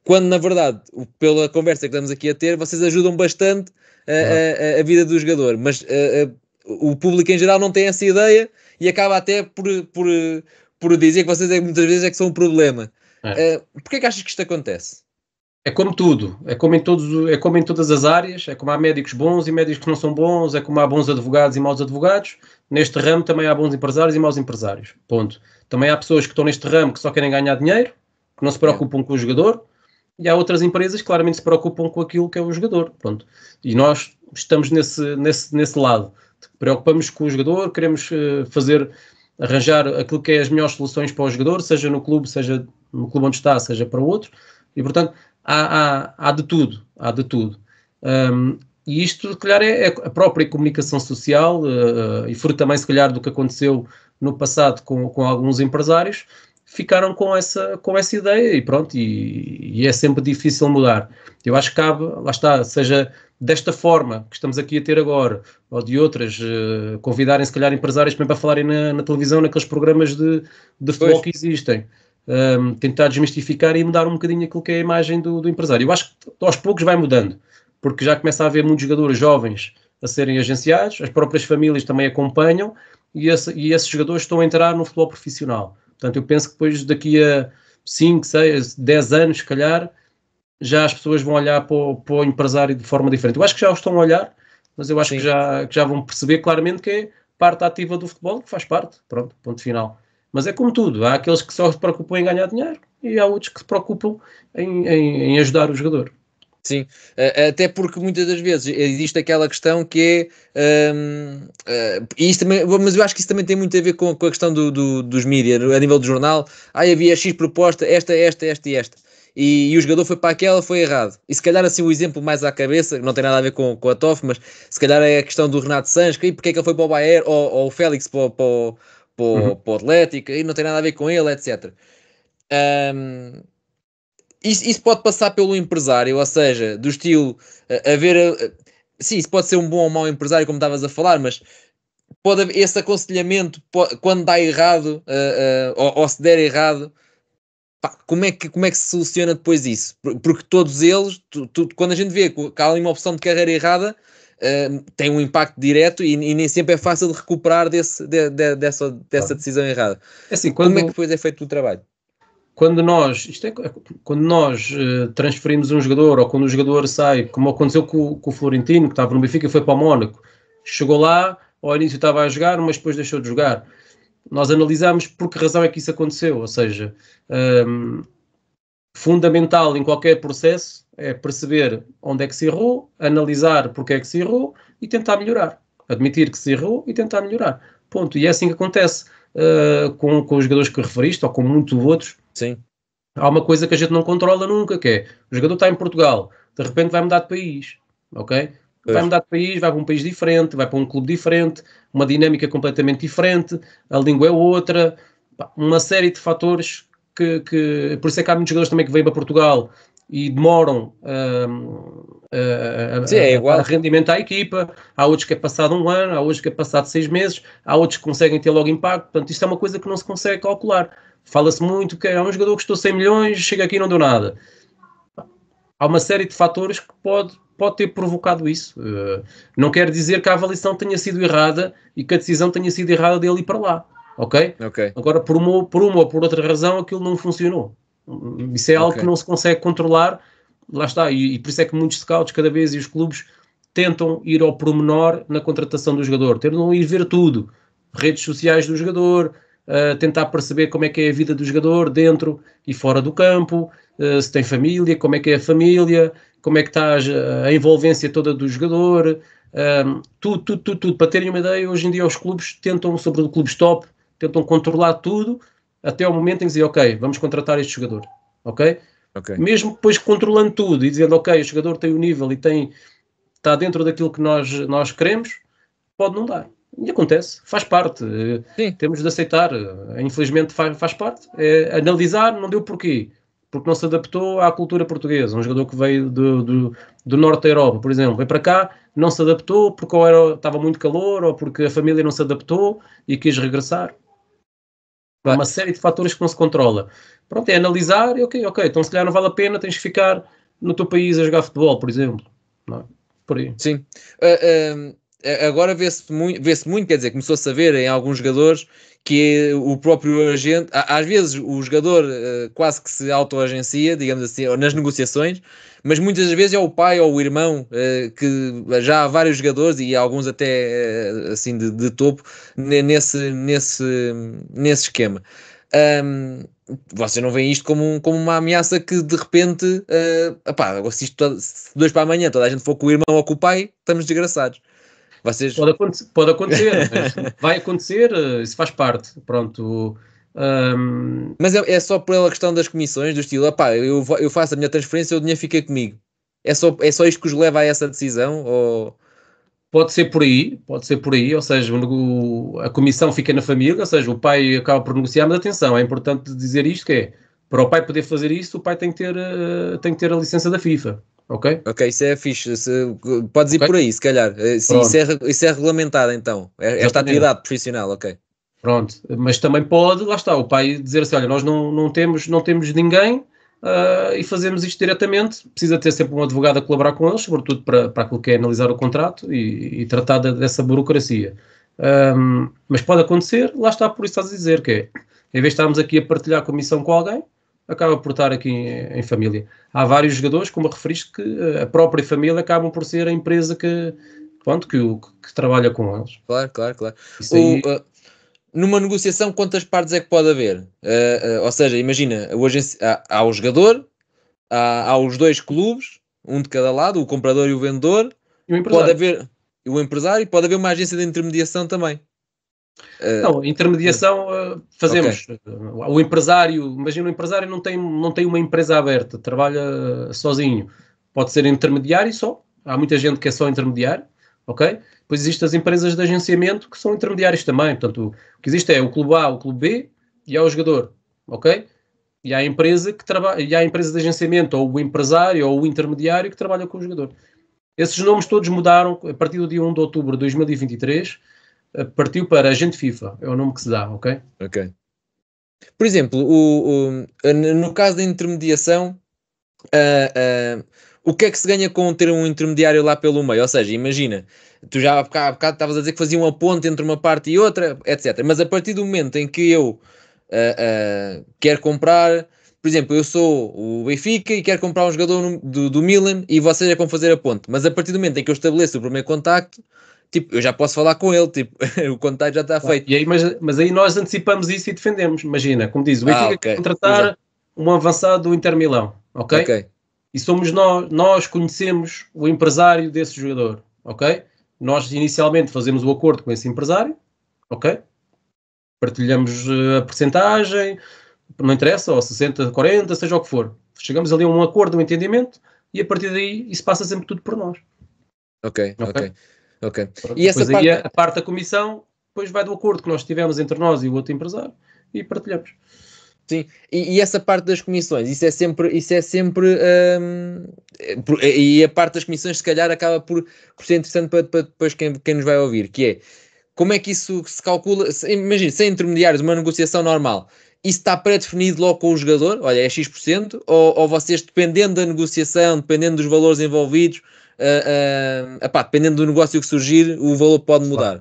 quando na verdade, pela conversa que estamos aqui a ter, vocês ajudam bastante a vida do jogador, mas o público em geral não tem essa ideia e acaba até por dizer que vocês muitas vezes é que são um problema. Porquê é que achas que isto acontece? É como tudo, é como em todas as áreas, é como há médicos bons e médicos que não são bons, é como há bons advogados e maus advogados, neste ramo também há bons empresários e maus empresários, ponto. Também há pessoas que estão neste ramo que só querem ganhar dinheiro, que não se preocupam com o jogador, e há outras empresas que claramente se preocupam com aquilo que é o jogador, pronto. E nós estamos nesse lado, preocupamos com o jogador, queremos arranjar aquilo que é as melhores soluções para o jogador, seja no clube onde está, seja para outro, e portanto há de tudo, e isto se calhar é a própria comunicação social, e fruto também se calhar do que aconteceu no passado com alguns empresários, ficaram com essa ideia e pronto, e é sempre difícil mudar. Eu acho que cabe, lá está, seja desta forma que estamos aqui a ter agora, ou de outras, convidarem se calhar empresários também para falarem na televisão, naqueles programas de futebol que existem, tentar desmistificar e mudar um bocadinho aquilo que é a imagem do empresário. Eu acho que aos poucos vai mudando, porque já começa a haver muitos jogadores jovens a serem agenciados, as próprias famílias também acompanham, e esses jogadores estão a entrar no futebol profissional. Portanto, eu penso que depois daqui a 5, 6, 10 anos, se calhar, já as pessoas vão olhar para o empresário de forma diferente. Eu acho que já o estão a olhar, mas eu acho que já vão perceber claramente que é parte ativa do futebol, que faz parte. Pronto, ponto final. Mas é como tudo. Há aqueles que só se preocupam em ganhar dinheiro e há outros que se preocupam em ajudar o jogador. Sim, até porque muitas das vezes existe aquela questão que é isto também, mas eu acho que isso também tem muito a ver com a questão dos mídias, a nível do jornal. Havia X proposta, esta e esta, e o jogador foi para aquela, foi errado. E se calhar assim o exemplo mais à cabeça, não tem nada a ver com a TOF, mas se calhar é a questão do Renato Sanches, porque é que ele foi para o Bayern, ou o Félix para o Atlético, e não tem nada a ver com ele, etc. Isso pode passar pelo empresário, ou seja, do estilo sim, isso pode ser um bom ou mau empresário, como estavas a falar, mas pode haver esse aconselhamento quando dá errado, ou se der errado, como é que se soluciona depois isso? Porque todos eles, quando a gente vê que há ali uma opção de carreira errada, tem um impacto direto e nem sempre é fácil de recuperar dessa decisão errada. Assim, como é que depois é feito o trabalho? Quando nós transferimos um jogador, ou quando o jogador sai, como aconteceu com o Florentino, que estava no Benfica e foi para o Mónaco, chegou lá, ao início estava a jogar, mas depois deixou de jogar. Nós analisamos por que razão é que isso aconteceu, ou seja, fundamental em qualquer processo é perceber onde é que se errou, analisar porque é que se errou e tentar melhorar. Admitir que se errou e tentar melhorar. Ponto. E é assim que acontece com os jogadores que referiste, ou com muitos outros. Sim. Há uma coisa que a gente não controla nunca, que é, o jogador está em Portugal, de repente vai mudar de país, ok? Vai mudar de país, vai para um país diferente, vai para um clube diferente, uma dinâmica completamente diferente, a língua é outra, uma série de fatores que por isso é que há muitos jogadores também que vêm para Portugal e demoram a rendimento à equipa, há outros que é passado um ano, há outros que é passado 6 meses, há outros que conseguem ter logo impacto, portanto isto é uma coisa que não se consegue calcular. Fala-se muito que é um jogador que custou 100 milhões, chega aqui e não deu nada. Há uma série de fatores que pode ter provocado isso. Não quer dizer que a avaliação tenha sido errada e que a decisão tenha sido errada dele ir para lá. Ok? Okay. Agora, por uma ou por outra razão, aquilo não funcionou. Isso é algo que não se consegue controlar, lá está, e por isso é que muitos scouts cada vez e os clubes tentam ir ao pormenor na contratação do jogador, tentam ir ver tudo, redes sociais do jogador, tentar perceber como é que é a vida do jogador dentro e fora do campo, se tem família, como é que é a família, como é que está a envolvência toda do jogador, tudo. Para terem uma ideia, hoje em dia os clubes tentam, sobretudo clubes top, tentam controlar tudo até ao momento em que dizem, ok, vamos contratar este jogador, ok? Mesmo depois controlando tudo e dizendo, ok, o jogador tem o nível e está dentro daquilo que nós queremos, pode não dar. E acontece, faz parte. Temos de aceitar. Infelizmente faz parte. Analisar, não deu porquê. Porque não se adaptou à cultura portuguesa. Um jogador que veio do norte da Europa, por exemplo, veio para cá, não se adaptou porque estava muito calor ou porque a família não se adaptou e quis regressar. Há uma série de fatores que não se controla. Pronto, é analisar e ok, então se calhar não vale a pena, tens que ficar no teu país a jogar futebol, por exemplo. Não é? Por aí. Sim. Agora vê-se muito, quer dizer, começou-se a ver em alguns jogadores que o próprio agente, às vezes o jogador quase que se autoagencia, digamos assim, nas negociações, mas muitas das vezes é o pai ou o irmão, que já há vários jogadores e alguns até assim de topo nesse esquema. Vocês não veem isto como uma ameaça que de repente, se isto se dois para amanhã toda a gente for com o irmão ou com o pai, estamos desgraçados. Vocês... Pode acontecer, mas vai acontecer, isso faz parte, pronto. Mas é só pela questão das comissões, do estilo, eu faço a minha transferência e o dinheiro fica comigo. É só isto que os leva a essa decisão? Ou... Pode ser por aí, ou seja, a comissão fica na família, ou seja, o pai acaba por negociar, mas atenção, é importante dizer isto, que é, para o pai poder fazer isso, o pai tem que ter a licença da FIFA, ok? Ok, isso é fixe, podes ir por aí, se calhar, isso é regulamentado então, esta atividade profissional, ok. Pronto, mas também pode, lá está, o pai dizer assim, olha, nós não temos ninguém, e fazemos isto diretamente, precisa ter sempre um advogado a colaborar com eles, sobretudo para aquilo que é analisar o contrato e tratar dessa burocracia. Mas pode acontecer, lá está, por isso estás a dizer, que é, em vez de estarmos aqui a partilhar a comissão com alguém, acaba por estar aqui em família. Há vários jogadores, como referiste, que a própria família acabam por ser a empresa que trabalha com eles. Claro. Isso aí... Numa negociação, quantas partes é que pode haver? Ou seja, imagina, há o jogador, há os dois clubes, um de cada lado, o comprador e o vendedor, e o empresário. Pode haver o empresário e pode haver uma agência de intermediação também. Não, intermediação fazemos. Okay. O empresário, imagina, o empresário não tem uma empresa aberta, trabalha sozinho. Pode ser intermediário só. Há muita gente que é só intermediário, ok? Depois existem as empresas de agenciamento que são intermediários também. Portanto, o que existe é o clube A, o clube B e há o jogador, ok? E há a empresa e há a empresa de agenciamento, ou o empresário, ou o intermediário que trabalha com o jogador. Esses nomes todos mudaram a partir do dia 1 de outubro de 2023, partiu para agente FIFA, é o nome que se dá, ok? Ok. Por exemplo, no caso da intermediação, o que é que se ganha com ter um intermediário lá pelo meio? Ou seja, imagina, tu já há bocado estavas a dizer que fazia uma ponte entre uma parte e outra, etc. Mas a partir do momento em que eu quero comprar, por exemplo, eu sou o Benfica e quero comprar um jogador do Milan e vocês é como fazer a ponte. Mas a partir do momento em que eu estabeleço o primeiro contacto, tipo, eu já posso falar com ele, tipo, o contacto já está feito. E aí, mas aí nós antecipamos isso e defendemos. Imagina, como diz, o Benfica quer contratar um avançado do Inter Milão, ok? E somos nós conhecemos o empresário desse jogador, ok? Nós inicialmente fazemos o acordo com esse empresário, ok? Partilhamos a percentagem, não interessa, ou 60, 40, seja o que for. Chegamos ali a um acordo, um entendimento, e a partir daí isso passa sempre tudo por nós. Ok. E essa parte... aí a parte da comissão depois vai do acordo que nós tivemos entre nós e o outro empresário e partilhamos. Sim, e essa parte das comissões, isso é sempre e a parte das comissões se calhar acaba por ser interessante para depois quem nos vai ouvir, que é, como é que isso se calcula, imagina, sem intermediários, uma negociação normal, isso está pré-definido logo com o jogador, olha, é X%, ou vocês, dependendo da negociação, dependendo dos valores envolvidos, dependendo do negócio que surgir, o valor pode mudar?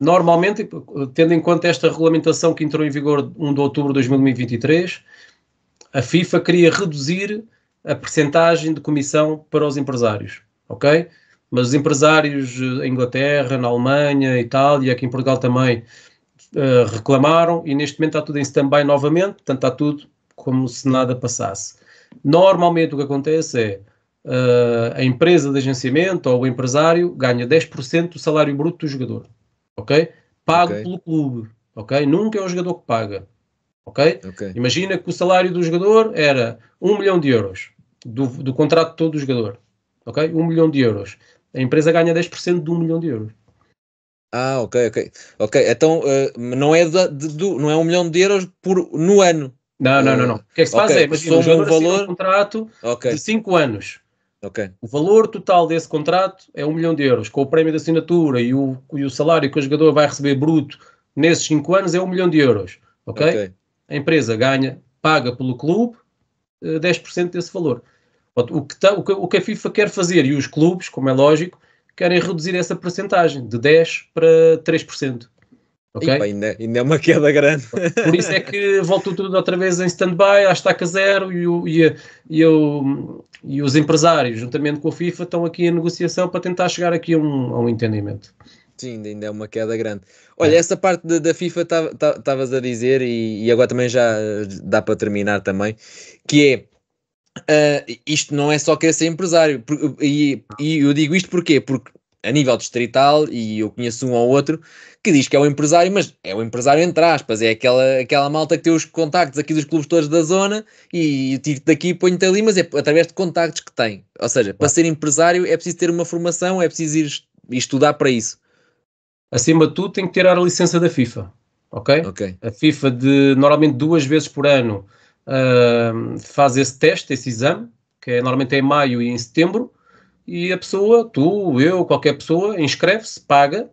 Normalmente, tendo em conta esta regulamentação que entrou em vigor 1 de outubro de 2023, a FIFA queria reduzir a percentagem de comissão para os empresários, ok? Mas os empresários em Inglaterra, na Alemanha, Itália, aqui em Portugal também reclamaram, e neste momento está tudo em stand-by novamente, portanto está tudo como se nada passasse. Normalmente o que acontece é a empresa de agenciamento ou o empresário ganha 10% do salário bruto do jogador, ok? Pago pelo clube, ok? Nunca é o jogador que paga, ok? Imagina que o salário do jogador era 1 milhão de euros, do contrato todo do jogador, ok? 1 milhão de euros. A empresa ganha 10% de 1 milhão de euros. Ok. Então não é, não é 1 milhão de euros no ano. Não. O que é que se faz é, imagina, o jogador assina um contrato de 5 anos. O valor total desse contrato é 1 milhão de euros, com o prémio de assinatura e o salário que o jogador vai receber bruto nesses 5 anos é 1 milhão de euros. Ok? A empresa paga pelo clube 10% desse valor. O que a FIFA quer fazer, e os clubes, como é lógico, querem reduzir essa percentagem de 10% para 3%. Okay? Epa, ainda é uma queda grande. Por isso é que voltou tudo outra vez em stand-by, à estaca zero, e os empresários, juntamente com a FIFA, estão aqui em negociação para tentar chegar aqui a um entendimento. Sim, ainda é uma queda grande. Olha, essa parte da FIFA estavas a dizer, e agora também já dá para terminar também, que é, isto não é só querer ser empresário, e eu digo isto porquê? Porque a nível distrital, e eu conheço um ou outro, que diz que é o empresário, mas é o empresário entre aspas, é aquela malta que tem os contactos aqui dos clubes todos da zona, e eu tiro daqui e ponho-te ali, mas é através de contactos que tem. Ou seja, para ser empresário é preciso ter uma formação, é preciso ir estudar para isso. Acima de tudo tem que tirar a licença da FIFA, ok? A FIFA normalmente 2 vezes por ano faz esse teste, esse exame, que normalmente é em maio e em setembro, e a pessoa, tu, eu, qualquer pessoa, inscreve-se, paga,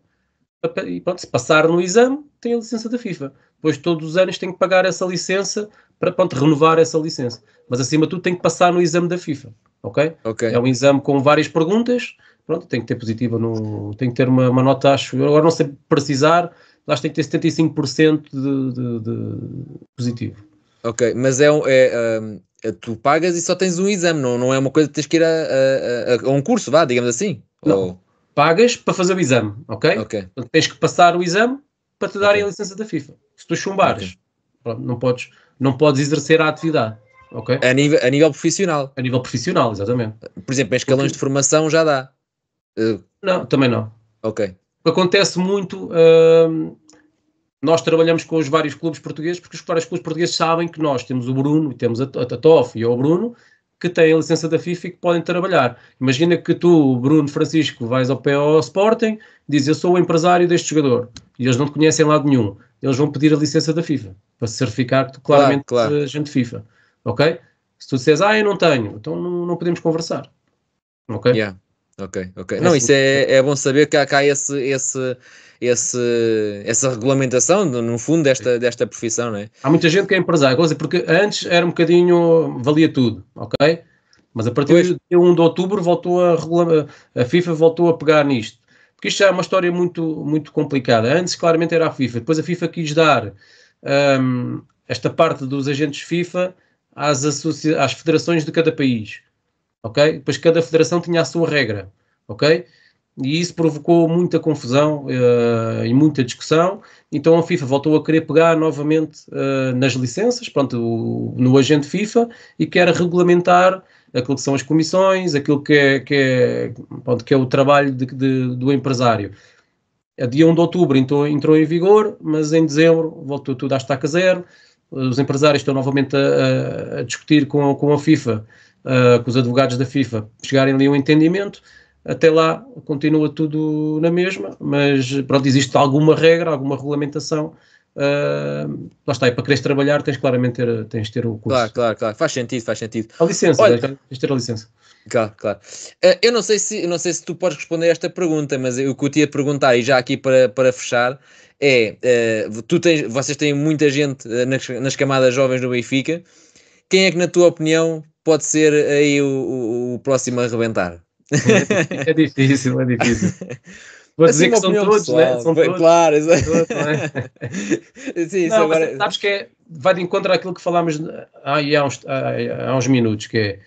e pronto, se passar no exame, tem a licença da FIFA. Depois todos os anos tem que pagar essa licença para, pronto, renovar essa licença. Mas acima de tudo tem que passar no exame da FIFA, ok? É um exame com várias perguntas, pronto, tem que ter positiva, tem que ter uma nota, acho, eu agora não sei precisar, mas tem que ter 75% de positivo. Ok, mas tu pagas e só tens um exame, não é uma coisa que tens que ir a um curso, digamos assim? Não, pagas para fazer o exame, ok? Então, tens que passar o exame para te darem a licença da FIFA. Se tu chumbares, pronto, não podes exercer a atividade, ok? A nível profissional? A nível profissional, exatamente. Por exemplo, em escalões de formação já dá? Não, também não. O que acontece muito... nós trabalhamos com os vários clubes portugueses, porque os vários clubes portugueses sabem que nós temos o Bruno, e temos a Toff e o Bruno, que têm a licença da FIFA e que podem trabalhar. Imagina que tu, Bruno Francisco, vais ao pé ao Sporting, dizes, eu sou o empresário deste jogador, e eles não te conhecem em lado nenhum. Eles vão pedir a licença da FIFA, para certificar que tu claramente és agente FIFA. Ok? Se tu disseres, eu não tenho, então não podemos conversar. Ok? Não, isso é bom saber que há essa regulamentação, no fundo, desta profissão, não é? Há muita gente que é empresário, porque antes era um bocadinho, valia tudo, ok? Mas a partir de 1 de outubro a FIFA voltou a pegar nisto. Porque isto já é uma história muito, muito complicada. Antes, claramente, era a FIFA. Depois a FIFA quis dar esta parte dos agentes FIFA às federações de cada país, ok? Depois cada federação tinha a sua regra, ok? E isso provocou muita confusão e muita discussão. Então a FIFA voltou a querer pegar novamente nas licenças, pronto, no agente FIFA, e quer regulamentar aquilo que são as comissões, aquilo que é o trabalho do empresário. A dia 1 de outubro entrou em vigor, mas em dezembro voltou tudo à estaca zero. Os empresários estão novamente a discutir com a FIFA, com os advogados da FIFA, chegarem ali a um entendimento. Até lá continua tudo na mesma, mas pronto, existe alguma regra, alguma regulamentação. Lá está, e para quereres trabalhar tens de ter o curso. Claro, faz sentido. A licença, tens de ter a licença. Claro. Eu não sei se tu podes responder a esta pergunta, mas o que eu te ia perguntar, e já aqui para fechar, vocês têm muita gente nas camadas jovens do Benfica. Quem é que, na tua opinião, pode ser aí o próximo a arrebentar? É difícil. Vou assim dizer que uma são opinião todos, né? pessoal. São todos. Claro, Todos, não é? sim, isso Não, mas agora. sabes que vai de encontro àquilo que falámos há uns minutos, que é,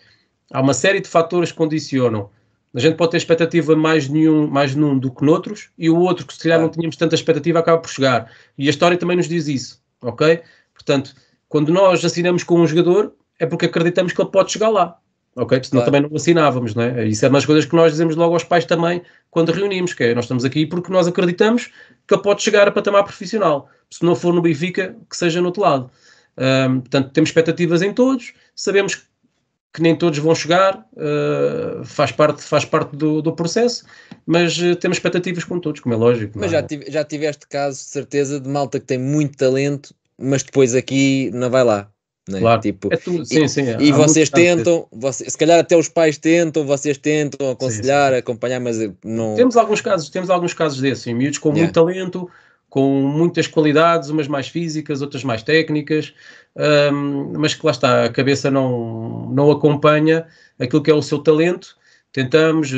há uma série de fatores que condicionam. A gente pode ter expectativa mais num do que noutros, e o outro que se calhar não Claro, tínhamos tanta expectativa acaba por chegar. E a história também nos diz isso, ok? Portanto, quando nós assinamos com um jogador, é porque acreditamos que ele pode chegar lá, ok? Senão claro. também não assinávamos, né? Isso é uma das coisas que nós dizemos logo aos pais também quando reunimos, que é, nós estamos aqui porque nós acreditamos que ele pode chegar a patamar profissional. Se não for no Benfica, que seja no outro lado. Portanto, temos expectativas em todos, sabemos que nem todos vão chegar, faz parte do processo, mas temos expectativas com todos, como é lógico, Mas não é? já tiveste casos, de certeza, de malta que tem muito talento, mas depois aqui não vai lá, né? Claro, Tipo, é tudo, sim, e, sim, e há muitos vocês casos desses. tentam, se calhar até os pais tentam, vocês tentam Sim, sim, aconselhar, sim. acompanhar, mas não. Temos alguns casos desses, sim, miúdos com Yeah, muito talento, com muitas qualidades, umas mais físicas, outras mais técnicas, mas que lá está, a cabeça não acompanha aquilo que é o seu talento. Tentamos,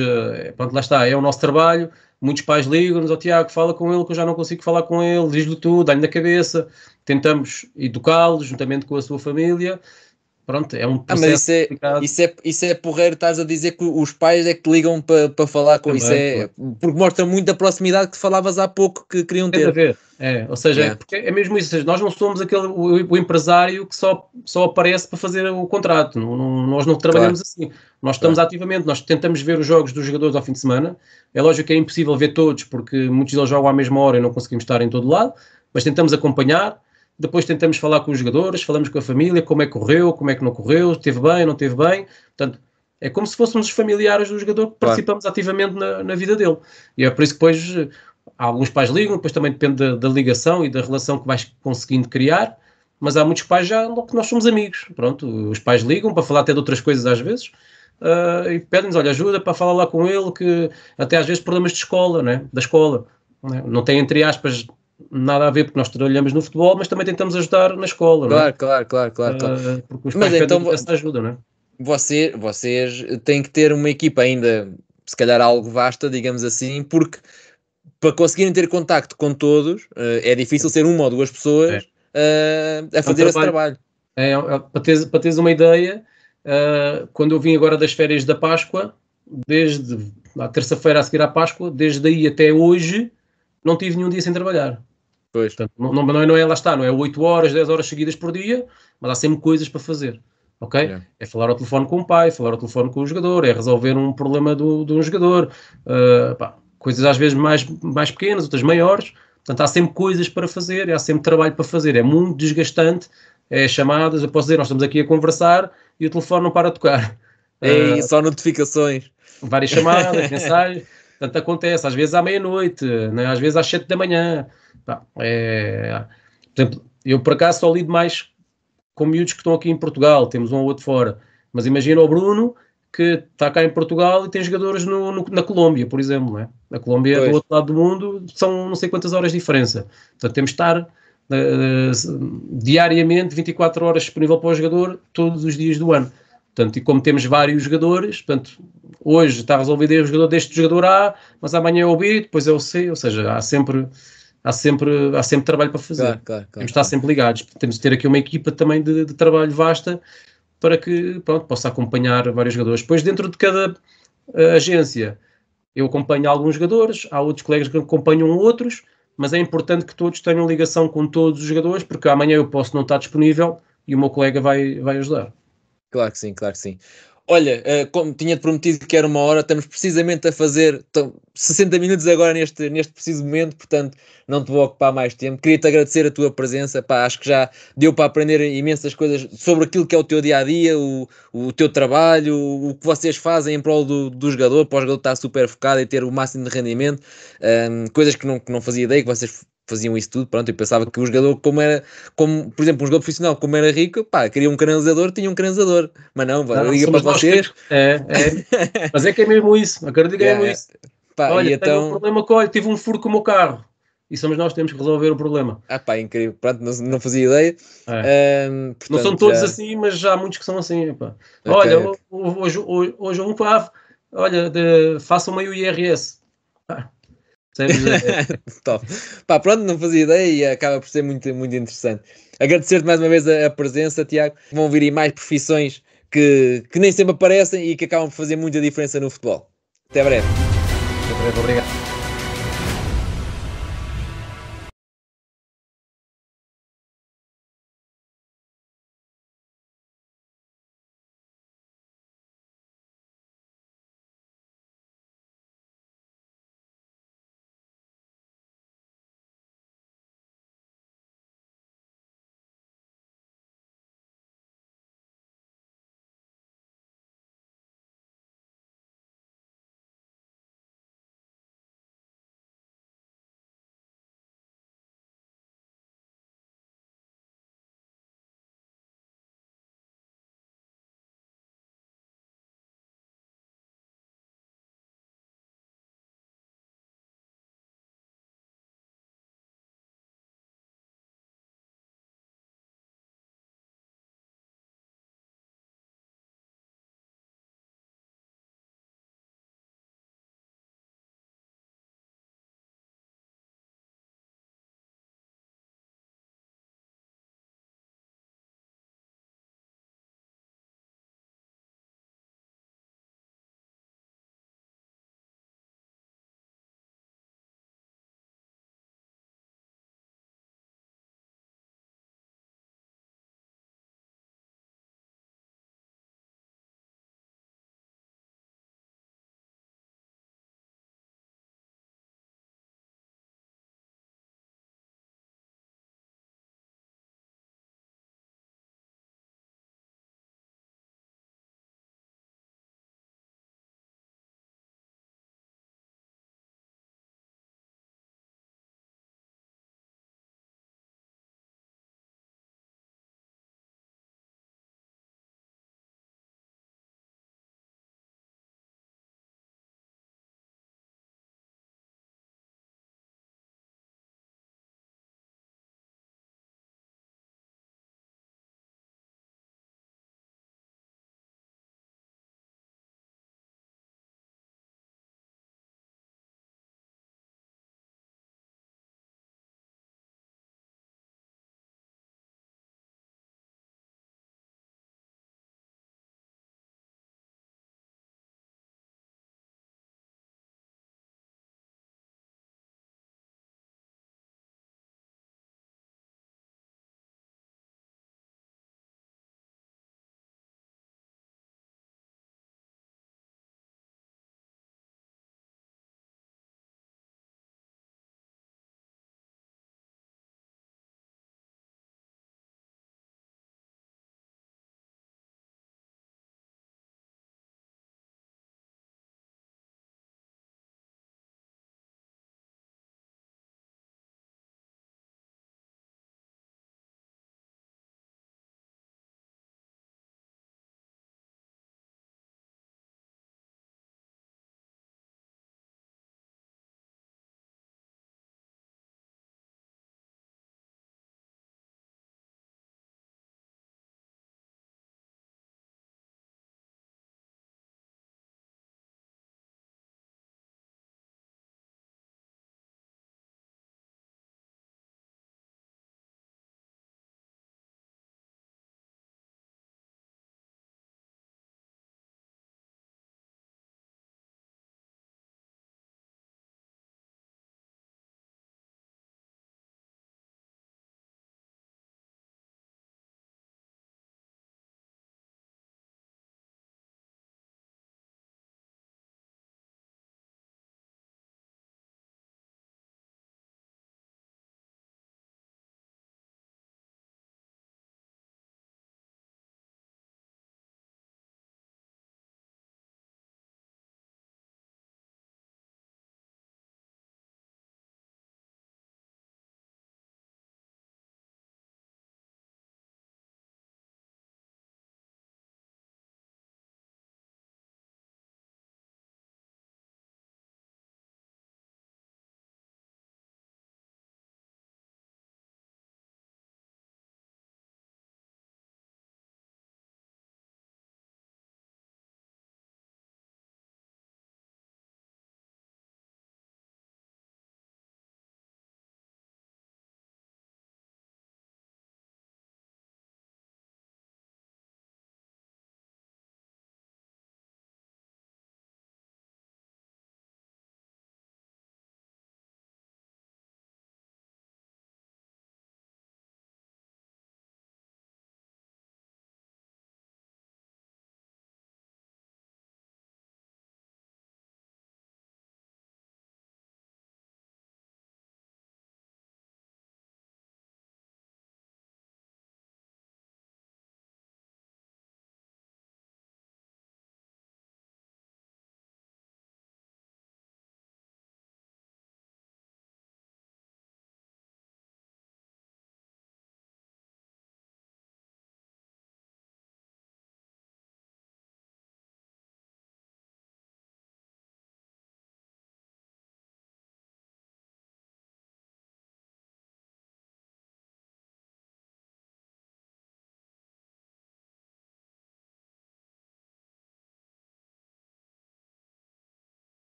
pronto, lá está, é o nosso trabalho. Muitos pais ligam-nos ao Tiago, fala com ele, que eu já não consigo falar com ele, diz-lhe tudo, dá-lhe na cabeça. Tentamos educá-lo juntamente com a sua família. Pronto, é um mas processo complicado isso é porreiro, estás a dizer que os pais é que te ligam para falar com isso, também, é claro. porque mostra muito a proximidade que falavas há pouco que queriam Tem de ter. haver, ou seja, Yeah, porque é mesmo isso, ou seja, nós não somos o empresário que só aparece para fazer o contrato, nós não claro, trabalhamos assim, nós estamos claro, ativamente, nós tentamos ver os jogos dos jogadores ao fim de semana, é lógico que é impossível ver todos, porque muitos deles jogam à mesma hora e não conseguimos estar em todo lado, mas tentamos acompanhar, depois tentamos falar com os jogadores, falamos com a família, como é que correu, como é que não correu, esteve bem, não esteve bem, portanto, é como se fôssemos os familiares do jogador que claro. participamos ativamente na vida dele, e é por isso que depois alguns pais ligam, depois também depende da ligação e da relação que vais conseguindo criar, mas há muitos pais já que nós somos amigos. Pronto, os pais ligam para falar até de outras coisas às vezes, e pedem-nos, olha, ajuda para falar lá com ele, que até às vezes problemas de escola, né? Da escola. Né? Não tem, entre aspas, nada a ver porque nós trabalhamos no futebol, mas também tentamos ajudar na escola, não é? Claro, claro, claro, claro, claro. Porque os Mas pais então pedem essa ajuda, não é? vocês têm que ter uma equipa ainda, se calhar algo vasta, digamos assim, porque para conseguirem ter contacto com todos, é difícil ser uma ou duas É, pessoas a é um fazer esse trabalho. trabalho. Para teres uma ideia, quando eu vim agora das férias da Páscoa, desde a terça-feira a seguir à Páscoa, desde aí até hoje, não tive nenhum dia sem trabalhar. Pois, Portanto, não é lá está, não é 8 horas, 10 horas seguidas por dia, mas há sempre coisas para fazer. Ok? yeah. É falar ao telefone com o pai, falar ao telefone com o jogador, é resolver um problema de um jogador, coisas às vezes mais pequenas, outras maiores. Portanto, há sempre coisas para fazer, há sempre trabalho para fazer. É muito desgastante, é chamadas, eu posso dizer, nós estamos aqui a conversar e o telefone não para de tocar. E só notificações. Várias chamadas, mensagens, portanto acontece, às vezes à meia-noite, né? Às vezes às 7 da manhã. Pá, por exemplo, eu por acaso só lido mais com miúdos que estão aqui em Portugal, temos um ou outro fora, mas imagina o Bruno que está cá em Portugal e tem jogadores na Colômbia, por exemplo, né? Na Colômbia é do Pois, outro lado do mundo, são não sei quantas horas de diferença, portanto temos de estar diariamente 24 horas disponível para o jogador todos os dias do ano. Portanto, e como temos vários jogadores, portanto, hoje está resolvido o jogador deste jogador A, mas amanhã é o B, depois é o C, ou seja, há sempre trabalho para fazer. claro, claro, Temos claro, de estar claro. sempre ligados. Temos de ter aqui uma equipa também de trabalho vasta para que, pronto, possa acompanhar vários jogadores. Depois, dentro de cada agência, eu acompanho alguns jogadores, há outros colegas que acompanham outros, mas é importante que todos tenham ligação com todos os jogadores, porque amanhã eu posso não estar disponível e o meu colega vai ajudar. Claro que sim, claro que sim. Olha, como tinha-te prometido que era uma hora, estamos precisamente a fazer 60 minutos agora neste preciso momento, portanto não te vou ocupar mais tempo. Queria-te agradecer a tua presença, pá, acho que já deu para aprender imensas coisas sobre aquilo que é o teu dia-a-dia, o teu trabalho, o que vocês fazem em prol do jogador, para o jogador estar super focado e ter o máximo de rendimento, coisas que não fazia ideia, que vocês faziam isso tudo, pronto, eu pensava que o jogador como, por exemplo, um jogador profissional, como era rico, pá, queria um canalizador, tinha um canalizador, mas não, Não, liga para somos nós que vocês, temos. Mas é que é mesmo isso. Acredito que é yeah, mesmo yeah. isso. Pá, e Olha, tenho um então, problema olha, tive um furo com o meu carro. E somos nós que temos que resolver o problema. pá, incrível, pronto, não fazia ideia, É. Não são portanto, todos já, assim, mas já há muitos que são assim. Epá. ok, Olha, ok. hoje um pá, olha, façam-me aí o IRS. Percebes? Top. Pá, pronto, não fazia ideia e acaba por ser muito, muito interessante. Agradecer-te mais uma vez a presença, Tiago. Vão vir aí mais profissões que nem sempre aparecem e que acabam por fazer muita diferença no futebol. Até breve. Obrigado.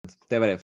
Até breve.